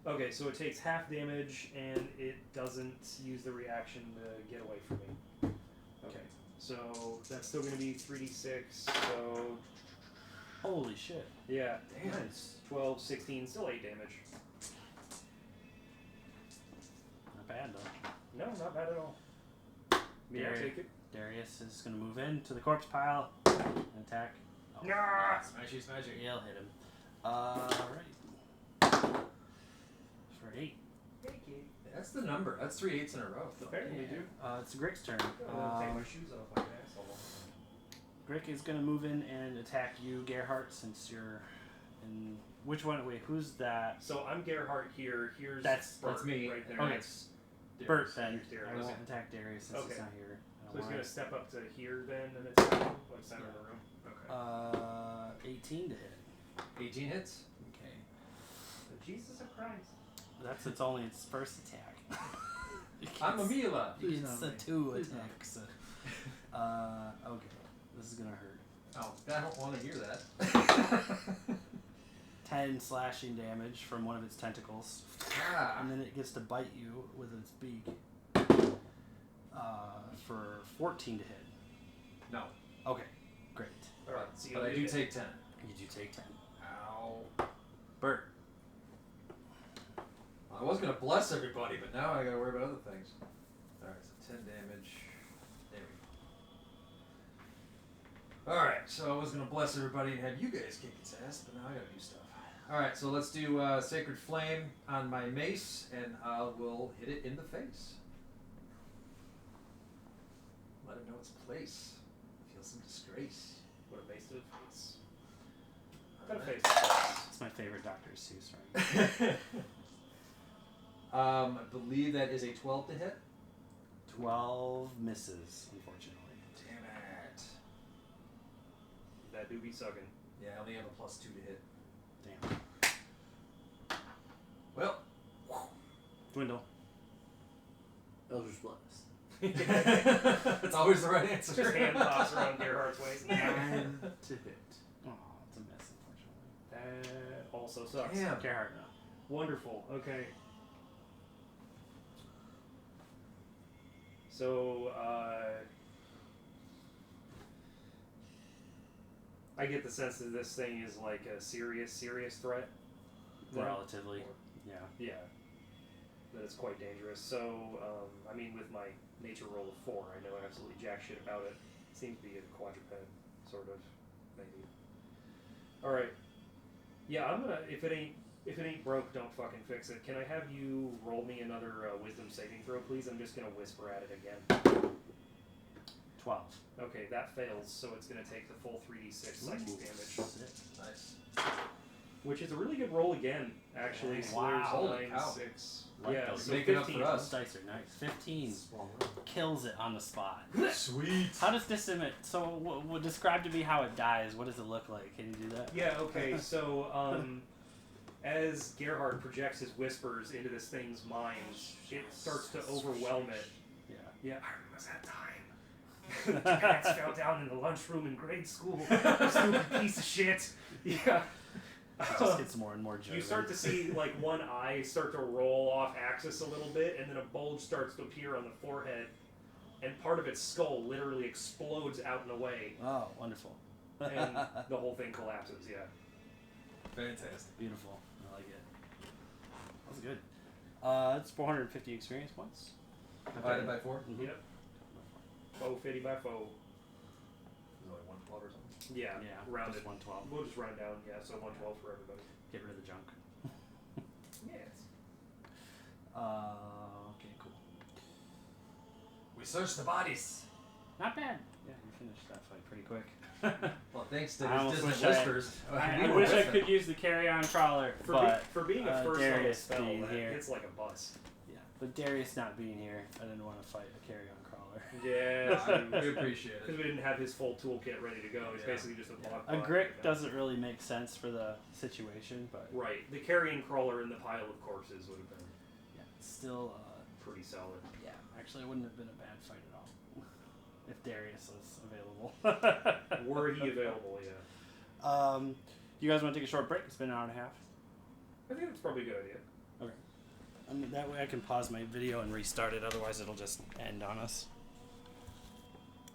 C: Okay, so it takes half damage and it doesn't use the reaction to get away from me. Okay, so that's still going to be 3d6, so
B: Holy shit.
C: yeah,
A: Damn.
C: nice. 12, 16, still 8 damage.
B: Not bad, though.
C: No, not bad at all. Yeah, I'll take it.
B: Darius is going to move into the corpse pile and attack. Oh,
C: Nah!
A: Smashy, smashy.
B: He'll hit him. Alright. For 8.
C: Hey, kid.
A: That's the number. That's 3 8s in a row.
C: Apparently, dude.
B: It's Grick's turn.
C: I'm gonna take my shoes off like an asshole.
B: Grick is going to move in and attack you, Gerhardt, since you're in... Which one? Wait, who's that?
C: So I'm Gerhardt here. Here's
B: That's
C: Bert
A: me.
C: right there.
B: Okay.
A: That's
B: Bert, then.
C: Darius.
B: I won't attack Darius since he's
C: Okay.
B: not here.
C: So he's gonna step up to here then, and it's like center of the room.
A: Okay.
B: 18 to hit.
A: 18 hits.
B: Okay.
C: Jesus of Christ.
B: That's only its first attack.
A: I'm a Mila.
D: Please
B: It's
D: not
B: a
D: me.
B: 2
D: Please
B: attacks. Okay. This is gonna hurt.
A: Oh, I don't want to hear that.
B: 10 slashing damage from one of its tentacles.
A: Ah.
B: And then it gets to bite you with its beak. For 14 to hit.
A: No.
B: Okay. Great.
C: Alright, so
A: But I do take 10.
B: You do take 10.
A: Ow.
B: Bert.
A: I was going to bless everybody, but now I got to worry about other things. Alright, so 10 damage. There we go. Alright, so I was going to bless everybody and have you guys kick its ass, but now I got to do stuff. Alright, so let's do Sacred Flame on my mace, and I will hit it in the face. Let it know its place. Feel some disgrace.
C: What a mace to the face. Got a
A: Alright.
C: face.
B: It's my favorite Dr. Seuss right
A: I believe that is a 12 to hit.
B: 12 misses, unfortunately.
A: Damn it.
C: That do be sucking.
A: Yeah, I only have a +2 to hit.
B: Damn.
A: Well,
B: Dwindle.
D: Eldritch Blast.
A: That's always the right answer.
C: Just hand pops around Gerhardt's waist.
D: 9 to hit.
B: Oh, it's a miss, unfortunately.
C: That also sucks.
A: Damn.
B: Gerhardt, no.
C: Wonderful. Okay. So, I get the sense that this thing is like a serious threat. then?
B: Relatively, yeah.
C: Yeah. That it's quite dangerous. So, I mean, with my nature roll of 4, I know absolutely jack shit about it. Seems to be a quadruped, sort of, maybe. Alright. Yeah, I'm gonna, if it ain't broke, don't fucking fix it. Can I have you roll me another wisdom saving throw, please? I'm just gonna whisper at it again.
B: 12.
C: Okay, that fails, so it's gonna take the full 3d6 psychic damage.
A: Nice.
C: Which is a really good roll again, actually. So
B: Wow.
C: there's
A: Holy
C: 9,
A: cow.
C: 6.
B: Like
C: Yeah,
B: those.
C: so
A: Make it up
C: 15.
A: for us.
B: Those dice are nice. 15 kills it on the spot.
E: Sweet.
B: How does this emit? So, describe to me how it dies. What does it look like? Can you do that?
C: Yeah, okay, so, as Gerhard projects his whispers into this thing's mind, it starts to overwhelm it.
B: Yeah.
C: Yeah, I remember that time. The pants fell down in the lunchroom in grade school. Stupid piece of shit. Yeah.
B: It just gets more and more judgment.
C: You start to see, like, one eye start to roll off axis a little bit, and then a bulge starts to appear on the forehead, and part of its skull literally explodes out and away,
B: Oh, wonderful.
C: and the whole thing collapses, yeah.
A: Fantastic.
B: Beautiful. I like it. That was good. It's 450 experience points.
A: Divided by 4?
B: Mhm.
C: Yep. Foe fitty by foe.
A: There's only 1 or something.
C: Yeah,
B: Yeah,
C: rounded.
B: just 112.
C: We'll just round down, yeah, so 112 for everybody.
B: Get rid of the junk.
C: Yes.
B: Okay, cool.
A: We searched the bodies.
B: Not bad. Yeah, you finished that fight pretty quick.
A: Well, thanks to
B: I
A: his
B: almost
A: distant
B: wish I-
A: whispers.
B: I
A: we were
B: wish I
A: with
B: could
A: him.
B: use the carry-on crawler, but
C: For being a first level
B: Darius
C: spell,
B: being
C: that
B: here.
C: hits like a bus.
B: yeah, but Darius not being here, I didn't want to fight a carry-on crawler.
C: Yeah,
A: We appreciate
C: because
A: it.
C: we didn't have his full toolkit ready to go. It's
A: Yeah.
C: basically just a block.
B: A grit doesn't really make sense for the situation, but
C: Right. The carrying crawler in the pile of corpses would have been
B: yeah, it's still,
C: pretty solid.
B: yeah, actually it wouldn't have been a bad fight at all if Darius was available.
C: Were he available? Yeah.
B: You guys want to take a short break? It's been an hour and a half.
C: I think that's probably a good idea.
B: Okay. That way I can pause my video and restart it, otherwise it'll just end on us.